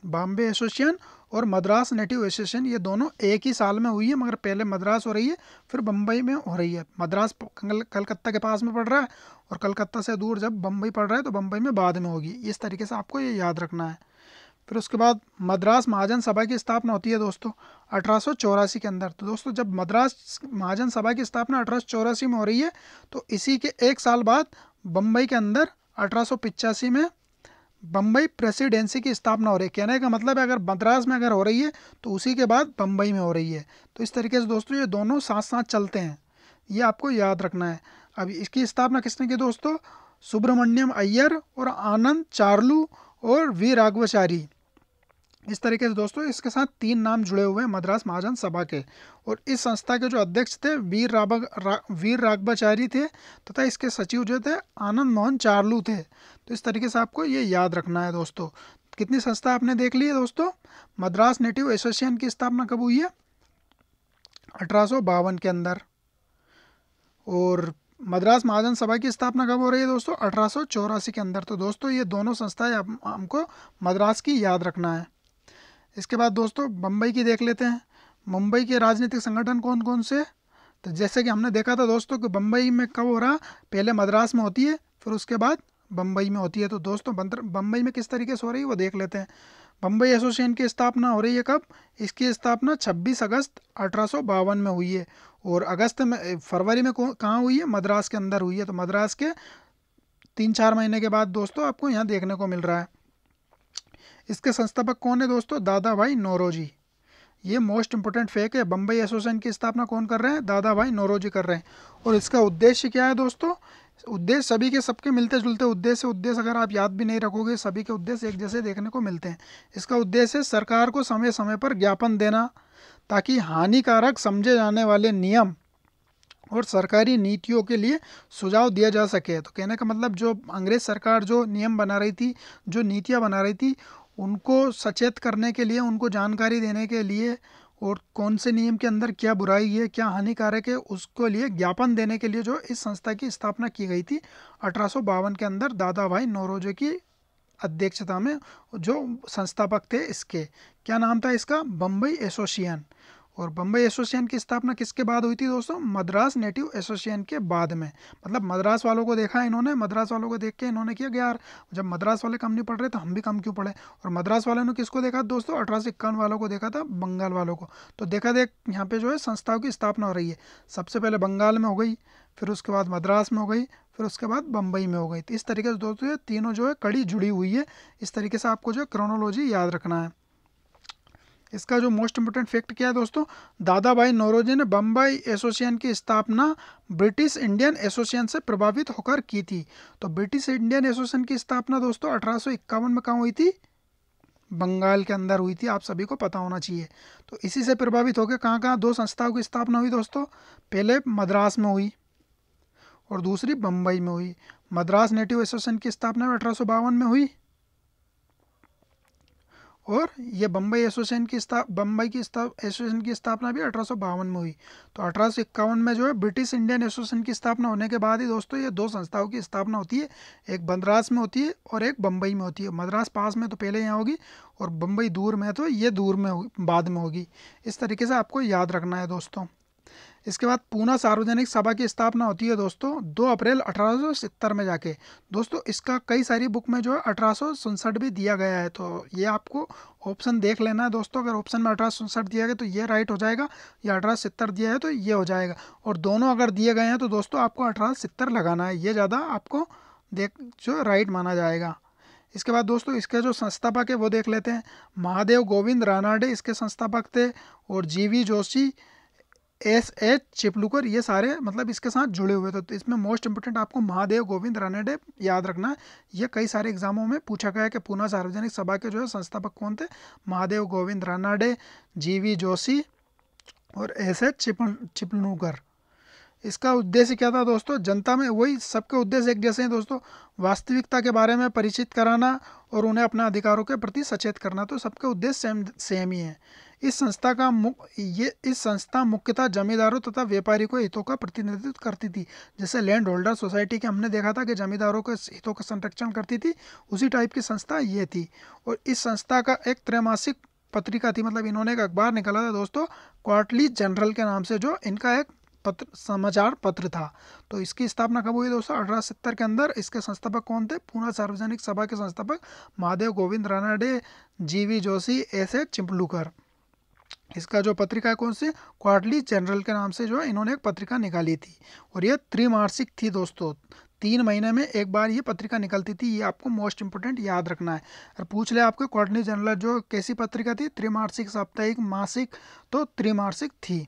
बॉम्बे एसोसिएशन और मद्रास नेटिव एसोसिएशन ये दोनों एक ही साल में हुई है, मगर पहले मद्रास हो रही है, फिर बम्बई में हो रही है। मद्रास कलकत्ता के पास में पड़ रहा है, और कलकत्ता से दूर जब बम्बई पड़ रहा है, तो बम्बई में बाद में होगी। इस तरीके से आपको ये याद रखना है। फिर उसके बाद मद्रास महाजन सभा की स्थापना होती है दोस्तों 1884 के अंदर। तो दोस्तों जब मद्रास महाजन सभा की स्थापना 1884 में हो रही है, तो इसी के 1 साल बाद बम्बई के अंदर 1885 में बम्बई प्रेसिडेंसी की स्थापना हो रही है। कहने का मतलब है, अगर मद्रास में अगर हो रही है, तो उसी के बाद बम्बई में हो रही है। तो इस तरीके से दोस्तों ये दोनों साथ साथ चलते हैं, ये आपको याद रखना है। अब इसकी स्थापना किसने की दोस्तों? सुब्रमण्यम अय्यर और आनंद चार्लू और वी राघवाचारी। इस तरीके से दोस्तों इसके साथ 3 नाम जुड़े हुए हैं मद्रास महाजन सभा के। और इस संस्था के जो अध्यक्ष थे वीर राघवाचारी थे, तथा इसके सचिव जो थे आनंद मोहन चार्लू थे। तो इस तरीके से आपको ये याद रखना है दोस्तों। कितनी संस्था आपने देख ली है दोस्तों। मद्रास नेटिव एसोसिएशन की स्थापना कब हुई है? 1852 के अंदर। और मद्रास महाजन सभा की स्थापना कब हो रही है दोस्तों? 1884 के अंदर। तो दोस्तों ये दोनों संस्थाएं हमको मद्रास की याद रखना है। इसके बाद दोस्तों बम्बई की देख लेते हैं। मुंबई के राजनीतिक संगठन कौन कौन से? तो जैसे कि हमने देखा था दोस्तों कि बम्बई में कब हो रहा, पहले मद्रास में होती है, फिर उसके बाद बम्बई में होती है। तो दोस्तों बम्बई में किस तरीके से हो रही है वो देख लेते हैं। बम्बई एसोसिएशन की स्थापना हो रही है कब? इसकी स्थापना 26 अगस्त 1852 में हुई है। और अगस्त में, फरवरी में कहाँ हुई है? मद्रास के अंदर हुई है। तो मद्रास के 3-4 महीने के बाद दोस्तों आपको यहाँ देखने को मिल रहा है। इसके संस्थापक कौन है दोस्तों? दादा भाई नौरोजी। ये मोस्ट इंपोर्टेंट फैक्ट है। बम्बई एसोसिएशन की स्थापना कौन कर रहे हैं? दादा भाई नौरोजी कर रहे हैं। और इसका उद्देश्य क्या है दोस्तों? उद्देश्य सभी के सबके मिलते जुलते उद्देश्य अगर आप याद भी नहीं रखोगे, सभी के उद्देश्य एक जैसे देखने को मिलते हैं। इसका उद्देश्य सरकार को समय समय पर ज्ञापन देना, ताकि हानिकारक समझे जाने वाले नियम और सरकारी नीतियों के लिए सुझाव दिया जा सके। तो कहने का मतलब जो अंग्रेज सरकार जो नियम बना रही थी, जो नीतियाँ बना रही थी, उनको सचेत करने के लिए, उनको जानकारी देने के लिए, और कौन से नियम के अंदर क्या बुराई है, क्या हानिकारक है, उसको लिए ज्ञापन देने के लिए जो इस संस्था की स्थापना की गई थी 1852 के अंदर, दादा भाई नौरोजी की अध्यक्षता में। जो संस्थापक थे इसके, क्या नाम था इसका? बम्बई एसोसिएशन। और बम्बई एसोसिएशन की स्थापना किसके बाद हुई थी दोस्तों? मद्रास नेटिव एसोसिएशन के बाद में। मतलब मद्रास वालों को देखा इन्होंने, मद्रास वालों को देख के इन्होंने किया कि यार जब मद्रास वाले कम नहीं पढ़ रहे तो हम भी कम क्यों पढ़े। और मद्रास वालों ने किसको देखा दोस्तों? 1851 वालों को देखा था, बंगाल वालों को। तो देखा देख यहाँ पे जो है संस्थाओं की स्थापना हो रही है। सबसे पहले बंगाल में हो गई, फिर उसके बाद मद्रास में हो गई, फिर उसके बाद बम्बई में हो गई। तो इस तरीके से दोस्तों ये तीनों जो है कड़ी जुड़ी हुई है। इस तरीके से आपको जो है क्रोनोलॉजी याद रखना है। इसका जो मोस्ट इंपोर्टेंट फैक्ट क्या है दोस्तों? दादा भाई नौरोजी ने बम्बई एसोसिएशन की स्थापना ब्रिटिश इंडियन एसोसिएशन से प्रभावित होकर की थी। तो ब्रिटिश इंडियन एसोसिएशन की स्थापना दोस्तों 1851 में कहाँ हुई थी? बंगाल के अंदर हुई थी। आप सभी को पता होना चाहिए। तो इसी से प्रभावित होकर कहाँ कहाँ दो संस्थाओं की स्थापना हुई दोस्तों? पहले मद्रास में हुई और दूसरी बम्बई में हुई। मद्रास नेटिव एसोसिएशन की स्थापना 1852 में हुई, और ये बम्बई एसोसिएशन की एसोसिएशन की स्थापना भी 1852 में हुई। तो 1851 में जो है ब्रिटिश इंडियन एसोसिएशन की स्थापना होने के बाद ही दोस्तों ये दो संस्थाओं की स्थापना होती है। एक मद्रास में होती है और एक बम्बई में होती है। मद्रास पास में तो पहले यहाँ होगी, और बम्बई दूर में है तो ये दूर में बाद में होगी। इस तरीके से आपको याद रखना है दोस्तों। इसके बाद पूना सार्वजनिक सभा की स्थापना होती है दोस्तों 2 अप्रैल 1870 में जाके। दोस्तों इसका कई सारी बुक में जो है 1867 भी दिया गया है। तो ये आपको ऑप्शन देख लेना है दोस्तों। अगर ऑप्शन में 1867 दिया गया तो ये राइट हो जाएगा, या 1870 दिया है तो ये हो जाएगा। और दोनों अगर दिए गए हैं तो दोस्तों आपको 1870 लगाना है, ये ज़्यादा आपको जो राइट माना जाएगा। इसके बाद दोस्तों इसके जो संस्थापक है वो देख लेते हैं। महादेव गोविंद रानाडे इसके संस्थापक थे, और जीवी जोशी, एस चिपलुकर, ये सारे मतलब इसके साथ जुड़े हुए थे। तो इसमें मोस्ट इंपोर्टेंट आपको महादेव गोविंद रानडे याद रखना है। ये कई सारे एग्जामों में पूछा गया है कि पूना सार्वजनिक सभा के जो है संस्थापक कौन थे? महादेव गोविंद रानडे, जीवी जोशी और एस चिपलुकर। इसका उद्देश्य क्या था दोस्तों? जनता में, वही सबके उद्देश्य एक जैसे हैं दोस्तों, वास्तविकता के बारे में परिचित कराना और उन्हें अपने अधिकारों के प्रति सचेत करना। तो सबके उद्देश्य सेम ही है। इस संस्था मुख्यतः जमींदारों तथा व्यापारियों के हितों का प्रतिनिधित्व करती थी। जैसे लैंड होल्डर सोसाइटी के हमने देखा था कि जमींदारों के हितों का संरक्षण करती थी, उसी टाइप की संस्था ये थी। और इस संस्था का एक त्रैमासिक पत्रिका थी, मतलब इन्होंने एक अखबार निकाला था दोस्तों, क्वार्टरली जनरल के नाम से, जो इनका एक समाचार पत्र था। तो इसकी स्थापना कब हुई दोस्तों? 1870 के अंदर। इसके संस्थापक कौन थे? पूना सार्वजनिक सभा के संस्थापक महादेव गोविंद रानडे, जीवी जोशी, एस चिपलुकर। इसका जो पत्रिका है कौन सी? क्वार्टरली जनरल के नाम से जो है इन्होंने एक पत्रिका निकाली थी, और ये त्रैमासिक थी दोस्तों। 3 महीने में एक बार ये पत्रिका निकलती थी। ये आपको मोस्ट इंपोर्टेंट याद रखना है। और पूछ ले आपको क्वार्टरली जनरल जो कैसी पत्रिका थी? त्रैमासिक, साप्ताहिक, मासिक? तो त्रैमासिक थी।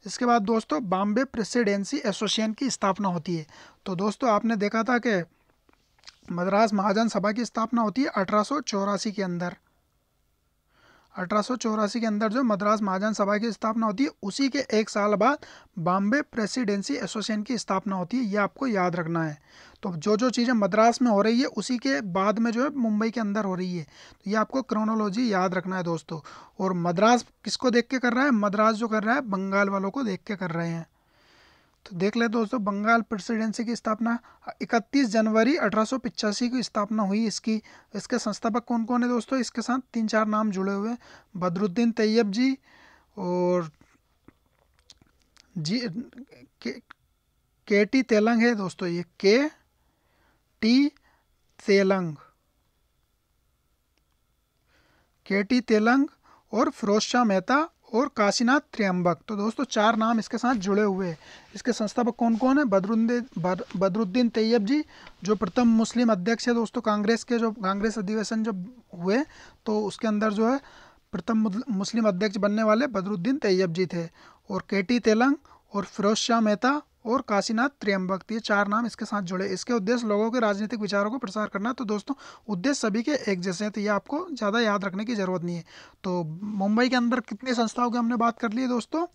इसके बाद दोस्तों बॉम्बे प्रेसिडेंसी एसोसिएशन की स्थापना होती है। तो दोस्तों आपने देखा था कि मद्रास महाजन सभा की स्थापना होती है 1884 के अंदर। 1884 के अंदर जो मद्रास महाजन सभा की स्थापना होती है, उसी के एक साल बाद बॉम्बे प्रेसिडेंसी एसोसिएशन की स्थापना होती है। ये आपको याद रखना है। तो जो जो चीज़ें मद्रास में हो रही है उसी के बाद में जो है मुंबई के अंदर हो रही है। तो ये आपको क्रोनोलॉजी याद रखना है दोस्तों। और मद्रास किसको देख के कर रहा है? मद्रास जो कर रहा है बंगाल वालों को देख के कर रहे हैं। तो देख ले दोस्तों, बंगाल प्रेसिडेंसी की स्थापना 31 जनवरी 1885 की स्थापना हुई इसकी। इसके संस्थापक कौन कौन है दोस्तों? इसके साथ 3-4 नाम जुड़े हुए हैं। बदरुद्दीन तैयब जी और जी के, के टी तेलंग है दोस्तों। ये के टी तेलंग, के टी तेलंग और फिरोज शाह मेहता और काशीनाथ त्र्यंबक। तो दोस्तों 4 नाम इसके साथ जुड़े हुए हैं। इसके संस्थापक कौन कौन है? बदरुद्दीन तैयब जी, जो प्रथम मुस्लिम अध्यक्ष है दोस्तों कांग्रेस के। जो कांग्रेस अधिवेशन जब हुए तो उसके अंदर जो है प्रथम मुस्लिम अध्यक्ष बनने वाले बदरुद्दीन तैयब जी थे। और के टी तेलंग और फिरोज शाह मेहता और काशीनाथ त्र्यंबक, ये 4 नाम इसके साथ जुड़े। इसके उद्देश्य लोगों के राजनीतिक विचारों को प्रसार करना। तो दोस्तों उद्देश्य सभी के एक जैसे हैं, तो ये आपको ज़्यादा याद रखने की ज़रूरत नहीं है। तो मुंबई के अंदर कितनी संस्थाओं की हमने बात कर ली है दोस्तों।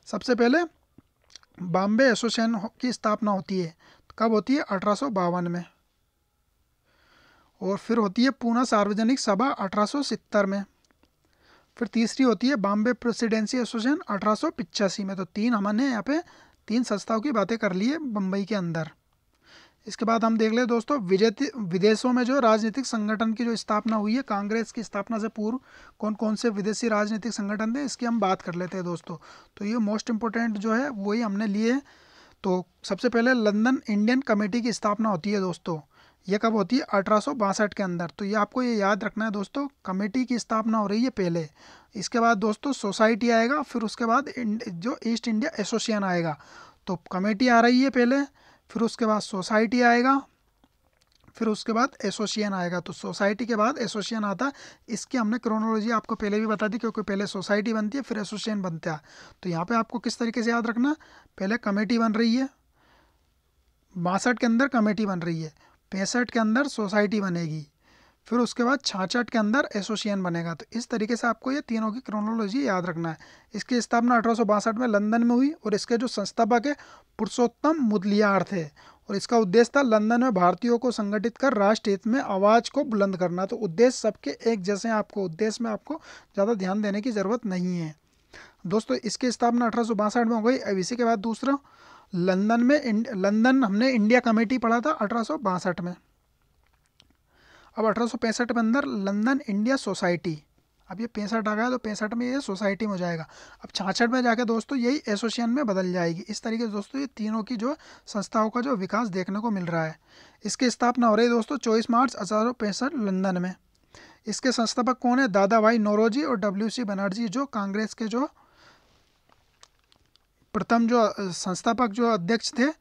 सबसे पहले बॉम्बे एसोसिएशन की स्थापना होती है। कब होती है? 1852 में। और फिर होती है पूना सार्वजनिक सभा 1870 में। फिर तीसरी होती है बॉम्बे प्रेसिडेंसी एसोसिएशन 1885 में। तो 3 हमने यहाँ पे 3 संस्थाओं की बातें कर ली है बम्बई के अंदर। इसके बाद हम देख ले दोस्तों, विदेशों में जो राजनीतिक संगठन की जो स्थापना हुई है कांग्रेस की स्थापना से पूर्व, कौन कौन से विदेशी राजनीतिक संगठन थे इसकी हम बात कर लेते हैं दोस्तों। तो ये मोस्ट इंपॉर्टेंट जो है वही हमने लिए। तो सबसे पहले लंदन इंडियन कमेटी की स्थापना होती है दोस्तों। ये कब होती है? 1862 के अंदर। तो ये आपको ये याद रखना है दोस्तों, कमेटी की स्थापना हो रही है पहले। इसके बाद दोस्तों सोसाइटी आएगा, फिर उसके बाद जो ईस्ट इंडिया एसोसिएशन आएगा। तो कमेटी आ रही है पहले, फिर उसके बाद सोसाइटी आएगा, फिर उसके बाद एसोसिएशन आएगा। तो सोसाइटी के बाद एसोसिएशन आता है। इसकी हमने क्रोनोलॉजी आपको पहले भी बता दी, क्योंकि पहले सोसाइटी बनती है फिर एसोसिएशन बनता है। तो यहाँ पे आपको किस तरीके से याद रखना, पहले कमेटी बन रही है, 62 के अंदर कमेटी बन रही है, 65 के अंदर सोसाइटी बनेगी, फिर उसके बाद 66 के अंदर एसोसिएशन बनेगा। तो इस तरीके से आपको ये तीनों की क्रोनोलॉजी याद रखना है। इसकी स्थापना 1862 में लंदन में हुई और इसके जो संस्थापक है पुरुषोत्तम मुदलियार थे। और इसका उद्देश्य था लंदन में भारतीयों को संगठित कर राष्ट्र हित में आवाज़ को बुलंद करना। तो उद्देश्य सबके एक जैसे हैं, आपको उद्देश्य में आपको ज़्यादा ध्यान देने की ज़रूरत नहीं है दोस्तों। इसकी स्थापना 1862 में हो गई। अब इसी के बाद दूसरा, लंदन हमने इंडिया कमेटी पढ़ा था 1862 में। अब 1865 में अंदर लंदन इंडिया सोसाइटी। अब ये 65 आ गया तो 65 में ये सोसाइटी में हो जाएगा। अब 66 में जाके दोस्तों यही एसोसिएशन में बदल जाएगी। इस तरीके से दोस्तों ये तीनों की जो संस्थाओं का जो विकास देखने को मिल रहा है। इसकी स्थापना हो रही है दोस्तों 24 मार्च 1865 लंदन में। इसके संस्थापक कौन है? दादा भाई नौरोजी और WC बनर्जी, जो कांग्रेस के जो प्रथम जो संस्थापक जो अध्यक्ष थे,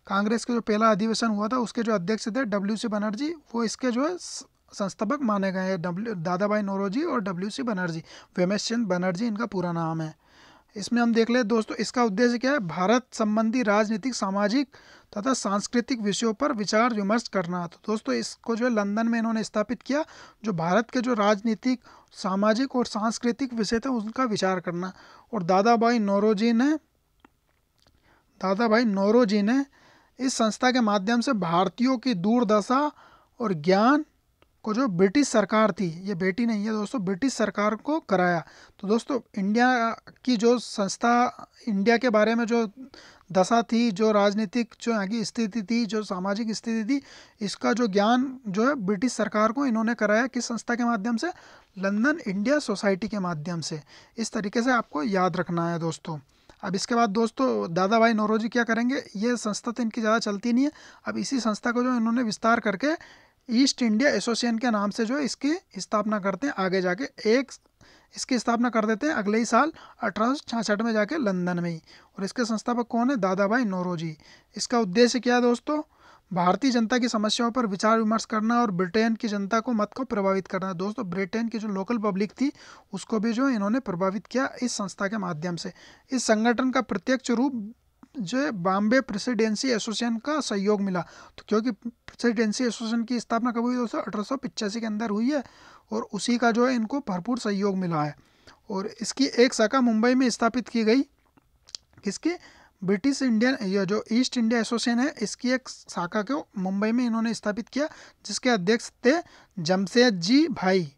कांग्रेस के जो पहला अधिवेशन हुआ था उसके जो अध्यक्ष थे WC बनर्जी, वो इसके जो है संस्थापक माने गए हैं। दादा भाई नौरोजी और WC बनर्जी, वेमेश चंद बनर्जी इनका पूरा नाम है। इसमें हम देख ले दोस्तों, इसका उद्देश्य क्या है? भारत संबंधी राजनीतिक, सामाजिक तथा सांस्कृतिक विषयों पर विचार विमर्श करना। तो दोस्तों इसको जो है लंदन में इन्होंने स्थापित किया। जो भारत के जो राजनीतिक, सामाजिक और सांस्कृतिक विषय थे उनका विचार करना। और दादा भाई नौरोजी ने इस संस्था के माध्यम से भारतीयों की दुर्दशा और ज्ञान को जो ब्रिटिश सरकार थी, ये बेटी नहीं है दोस्तों, ब्रिटिश सरकार को कराया। तो दोस्तों इंडिया की जो संस्था, इंडिया के बारे में जो दशा थी, जो राजनीतिक जो यहाँ की स्थिति थी, जो सामाजिक स्थिति थी, इसका जो ज्ञान जो है ब्रिटिश सरकार को इन्होंने कराया। किस संस्था के माध्यम से? लंदन इंडिया सोसाइटी के माध्यम से। इस तरीके से आपको याद रखना है दोस्तों। अब इसके बाद दोस्तों दादा भाई नौरोजी क्या करेंगे? ये संस्था तो इनकी ज़्यादा चलती नहीं है। अब इसी संस्था को जो इन्होंने विस्तार करके ईस्ट इंडिया एसोसिएशन के नाम से जो इसकी स्थापना करते हैं। आगे जाके इसकी स्थापना कर देते हैं अगले ही साल 1866 में जाके लंदन में ही। और इसके संस्थापक कौन है? दादा भाई नौरोजी। इसका उद्देश्य क्या है दोस्तों? भारतीय जनता की समस्याओं पर विचार विमर्श करना और ब्रिटेन की जनता को मत को प्रभावित करना। दोस्तों ब्रिटेन की जो लोकल पब्लिक थी उसको भी जो इन्होंने प्रभावित किया इस संस्था के माध्यम से। इस संगठन का प्रत्यक्ष रूप जो है बॉम्बे प्रेसिडेंसी एसोसिएशन का सहयोग मिला। तो क्योंकि प्रेसिडेंसी एसोसिएशन की स्थापना कब हुई दोस्तों? 1885 के अंदर हुई है, और उसी का जो है इनको भरपूर सहयोग मिला है। और इसकी एक शाखा मुंबई में स्थापित की गई। किसकी? ब्रिटिश इंडियन, ये जो ईस्ट इंडिया एसोसिएशन है, इसकी एक शाखा को मुंबई में इन्होंने स्थापित किया, जिसके अध्यक्ष थे जमशेद जी भाई,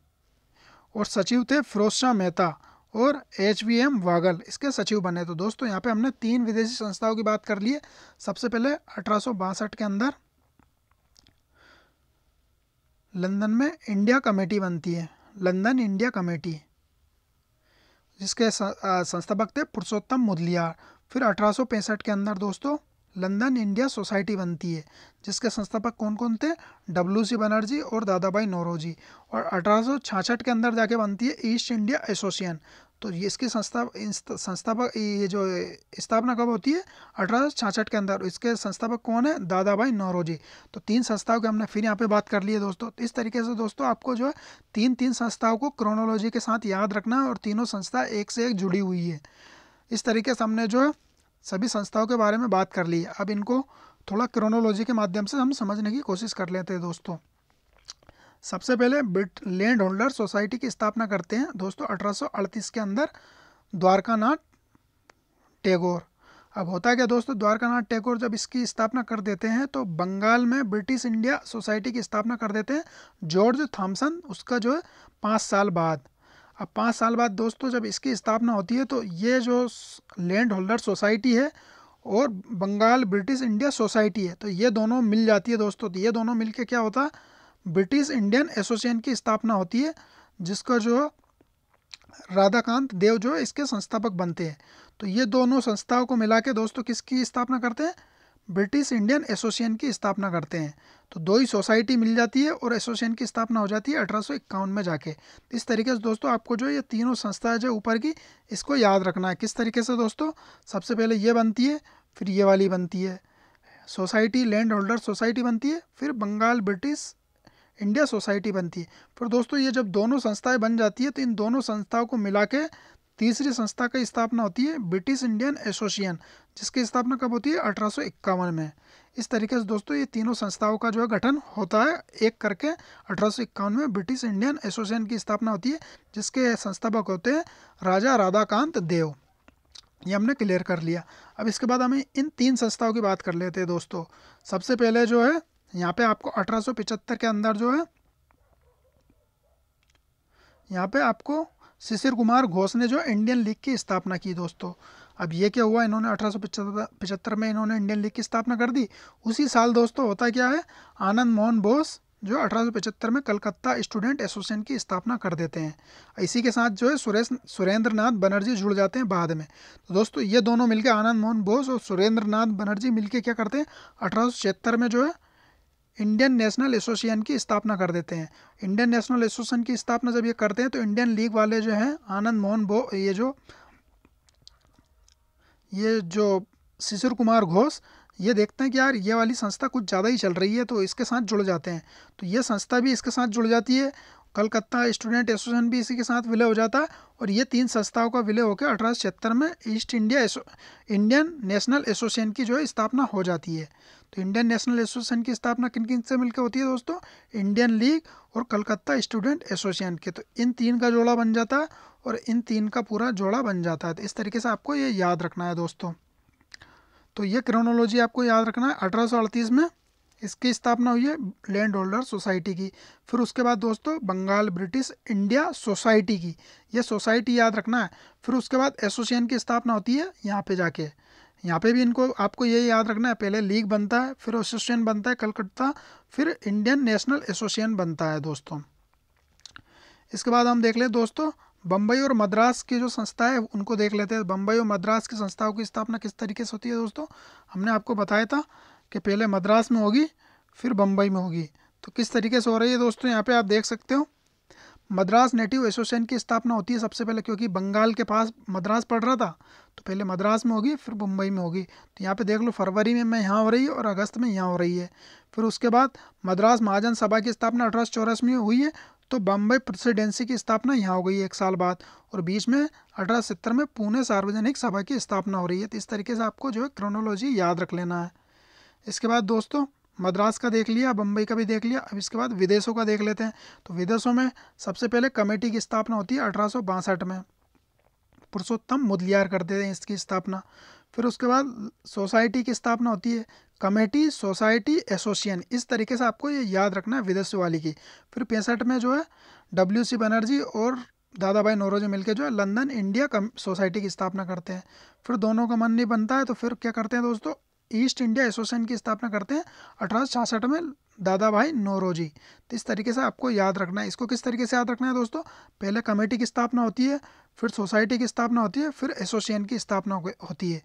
और सचिव थे फिरोज शाह मेहता और HVM वागल, इसके सचिव बने। तो दोस्तों यहाँ पे हमने 3 विदेशी संस्थाओं की बात कर ली है। सबसे पहले 1862 के अंदर लंदन में इंडिया कमेटी बनती है, लंदन इंडिया कमेटी, जिसके संस्थापक थे पुरुषोत्तम मुदलियार। फिर 1865 के अंदर दोस्तों लंदन इंडिया सोसाइटी बनती है, जिसके संस्थापक कौन कौन थे? WC बनर्जी और दादा भाई नौरोजी। और 1866 के अंदर जाके बनती है ईस्ट इंडिया एसोसिएशन। तो ये इसकी संस्थापक ये जो स्थापना कब होती है? 1866 के अंदर। इसके संस्थापक कौन है? दादा भाई नौरोजी। तो 3 संस्थाओं की हमने फिर यहाँ पे बात कर ली है दोस्तों। तो इस तरीके से दोस्तों आपको जो है 3 संस्थाओं को क्रोनोलॉजी के साथ याद रखना है, और तीनों संस्था एक से एक जुड़ी हुई है। इस तरीके से हमने जो है सभी संस्थाओं के बारे में बात कर ली है। अब इनको थोड़ा क्रोनोलॉजी के माध्यम से हम समझने की कोशिश कर लेते हैं दोस्तों। सबसे पहले लैंड होल्डर सोसाइटी की स्थापना करते हैं दोस्तों 1838 के अंदर द्वारकानाथ टैगोर। अब होता क्या दोस्तों, द्वारकानाथ टैगोर जब इसकी स्थापना कर देते हैं तो बंगाल में ब्रिटिश इंडिया सोसाइटी की स्थापना कर देते हैं जॉर्ज थॉमसन, उसका जो है 5 साल बाद। अब 5 साल बाद दोस्तों जब इसकी स्थापना होती है तो ये जो लैंड होल्डर सोसाइटी है और बंगाल ब्रिटिश इंडिया सोसाइटी है, तो ये दोनों मिल जाती है दोस्तों। तो ये दोनों मिलके क्या होता है? ब्रिटिश इंडियन एसोसिएशन की स्थापना होती है, जिसका जो राधाकांत देव जो है इसके संस्थापक बनते हैं। तो ये दोनों संस्थाओं को मिला के दोस्तों किसकी स्थापना करते हैं? ब्रिटिश इंडियन एसोसिएशन की स्थापना करते हैं। तो 2 ही सोसाइटी मिल जाती है और एसोसिएशन की स्थापना हो जाती है 1851 में जाके। इस तरीके से दोस्तों आपको जो ये तीनों संस्थाएं जो ऊपर की, इसको याद रखना है। किस तरीके से दोस्तों? सबसे पहले ये बनती है, फिर ये वाली बनती है सोसाइटी, लैंड होल्डर सोसाइटी बनती है, फिर बंगाल ब्रिटिश इंडिया सोसाइटी बनती है। फिर दोस्तों ये जब दोनों संस्थाएं बन जाती है तो इन दोनों संस्थाओं को मिला के तीसरी संस्था की स्थापना होती है ब्रिटिश इंडियन एसोसिएशन, जिसकी स्थापना कब होती है? 1851 में। इस तरीके से दोस्तों ये तीनों संस्थाओं का जो है गठन होता है एक करके। 1851 में ब्रिटिश इंडियन एसोसिएशन की स्थापना होती है, जिसके संस्थापक होते हैं राजा राधाकांत देव। ये हमने क्लियर कर लिया। अब इसके बाद हमें इन 3 संस्थाओं की बात कर लेते हैं दोस्तों। सबसे पहले जो है यहाँ पे आपको 1875 के अंदर जो है यहाँ पे आपको शिशिर कुमार घोष ने जो इंडियन लीग की स्थापना की दोस्तों। अब ये क्या हुआ, इन्होंने 1875 में इन्होंने इंडियन लीग की स्थापना कर दी। उसी साल दोस्तों होता क्या है, आनंद मोहन बोस जो 1875 में कलकत्ता स्टूडेंट एसोसिएशन की स्थापना कर देते हैं। इसी के साथ जो है सुरेंद्र नाथ बनर्जी जुड़ जाते हैं बाद में। तो दोस्तों ये दोनों मिलकर, आनंद मोहन बोस और सुरेंद्र नाथ बनर्जी मिलकर क्या करते हैं, 1876 में जो है इंडियन नेशनल एसोसिएशन की स्थापना कर देते हैं। इंडियन नेशनल एसोसिएशन की स्थापना जब ये करते हैं तो इंडियन लीग वाले जो हैं आनंद मोहन ये जो शिशिर कुमार घोष, ये देखते हैं कि यार ये वाली संस्था कुछ ज़्यादा ही चल रही है, तो इसके साथ जुड़ जाते हैं। तो ये संस्था भी इसके साथ जुड़ जाती है, कलकत्ता स्टूडेंट एसोसिएशन भी इसी के साथ विलय हो जाता है, और ये 3 संस्थाओं का विलय होकर 1876 में इंडियन नेशनल एसोसिएशन की जो है स्थापना हो जाती है। तो इंडियन नेशनल एसोसिएशन की स्थापना किन किन से मिलकर होती है दोस्तों? इंडियन लीग और कलकत्ता स्टूडेंट एसोसिएशन के। तो इन 3 का जोड़ा बन जाता है और इन 3 का पूरा जोड़ा बन जाता है। तो इस तरीके से आपको ये याद रखना है दोस्तों। तो ये क्रोनोलॉजी आपको याद रखना है। 1838 में इसकी स्थापना हुई है लैंड होल्डर सोसाइटी की। फिर उसके बाद दोस्तों बंगाल ब्रिटिश इंडिया सोसाइटी की, ये सोसाइटी याद रखना है। फिर उसके बाद एसोसिएशन की स्थापना होती है यहाँ पे जाके। यहाँ पे भी इनको आपको ये याद रखना है, पहले लीग बनता है, फिर एसोसिएशन बनता है कलकत्ता, फिर इंडियन नेशनल एसोसिएशन बनता है दोस्तों। इसके बाद हम देख लें दोस्तों बम्बई और मद्रास की जो संस्था है उनको देख लेते हैं। बम्बई और मद्रास की संस्थाओं की स्थापना किस तरीके से होती है दोस्तों? हमने आपको बताया था कि पहले मद्रास में होगी फिर बम्बई में होगी। तो किस तरीके से हो रही है दोस्तों, यहाँ पे आप देख सकते हो। मद्रास नेटिव एसोसिएशन की स्थापना होती है सबसे पहले, क्योंकि बंगाल के पास मद्रास पड़ रहा था, तो पहले मद्रास में होगी फिर मुंबई में होगी। तो यहाँ पे देख लो फरवरी में यहाँ हो रही है और अगस्त में यहाँ हो रही है। फिर उसके बाद मद्रास महाजन सभा की स्थापना 1884 में हुई है, तो बम्बई प्रेसिडेंसी की स्थापना यहाँ हो गई 1 साल बाद, और बीच में 1870 में पुणे सार्वजनिक सभा की स्थापना हो रही है। तो इस तरीके से आपको जो है क्रोनोलॉजी याद रख लेना है। इसके बाद दोस्तों मद्रास का देख लिया, बम्बई का भी देख लिया। अब इसके बाद विदेशों का देख लेते हैं। तो विदेशों में सबसे पहले कमेटी की स्थापना होती है 1862 में, पुरुषोत्तम मुदलियार करते हैं इसकी स्थापना। फिर उसके बाद सोसाइटी की स्थापना होती है, कमेटी सोसाइटी एसोसिएशन। इस तरीके से आपको ये याद रखना है विदेशों वाली की। फिर 65 में जो है WC बनर्जी और दादा भाई नौरोजी मिलकर जो है लंदन इंडिया सोसाइटी की स्थापना करते हैं। फिर दोनों का मन नहीं बनता है तो फिर क्या करते हैं दोस्तों, ईस्ट इंडिया एसोसिएशन की स्थापना करते हैं 1866 में दादा भाई नौरोजी। तो इस तरीके से आपको याद रखना है। इसको किस तरीके से याद रखना है दोस्तों, पहले कमेटी की स्थापना होती है, फिर सोसाइटी की स्थापना होती है, फिर एसोसिएशन की स्थापना होती है।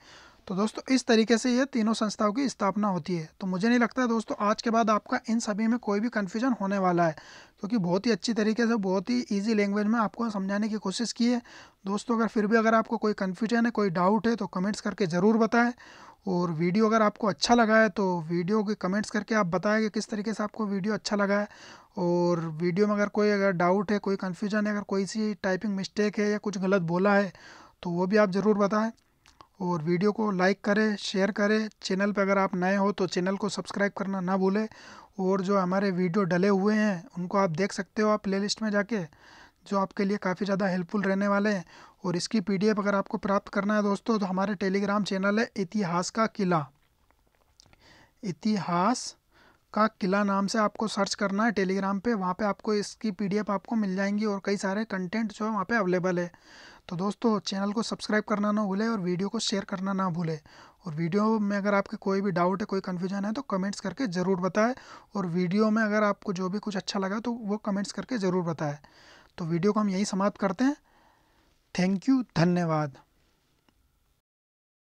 तो दोस्तों इस तरीके से ये तीनों संस्थाओं की स्थापना होती है। तो मुझे नहीं लगता दोस्तों आज के बाद आपका इन सभी में कोई भी कन्फ्यूजन होने वाला है, क्योंकि बहुत ही अच्छी तरीके से बहुत ही ईजी लैंग्वेज में आपको समझाने की कोशिश की है। दोस्तों अगर फिर भी अगर आपको कोई कन्फ्यूजन है, कोई डाउट है तो कमेंट्स करके ज़रूर बताएं। और वीडियो अगर आपको अच्छा लगा है तो वीडियो के कमेंट्स करके आप बताएं कि किस तरीके से आपको वीडियो अच्छा लगा है। और वीडियो में अगर डाउट है, कोई कन्फ्यूजन है, अगर कोई सी टाइपिंग मिस्टेक है या कुछ गलत बोला है तो वो भी आप ज़रूर बताएं। और वीडियो को लाइक करें, शेयर करें। चैनल पर अगर आप नए हो तो चैनल को सब्सक्राइब करना ना भूलें। और जो हमारे वीडियो डले हुए हैं उनको आप देख सकते हो आप प्लेलिस्ट में जाके, जो आपके लिए काफ़ी ज़्यादा हेल्पफुल रहने वाले हैं। और इसकी PDF अगर आपको प्राप्त करना है दोस्तों तो हमारे टेलीग्राम चैनल है इतिहास का किला, इतिहास का किला नाम से आपको सर्च करना है टेलीग्राम पे। वहाँ पे आपको इसकी PDF आपको मिल जाएंगी और कई सारे कंटेंट जो है वहाँ पे अवेलेबल है। तो दोस्तों चैनल को सब्सक्राइब करना ना भूलें और वीडियो को शेयर करना ना भूलें। और वीडियो में अगर आपके कोई भी डाउट है, कोई कन्फ्यूजन है तो कमेंट्स करके ज़रूर बताएं। और वीडियो में अगर आपको जो भी कुछ अच्छा लगा तो वो कमेंट्स करके ज़रूर बताएं। तो वीडियो को हम यहीं समाप्त करते हैं। थैंक यू, धन्यवाद।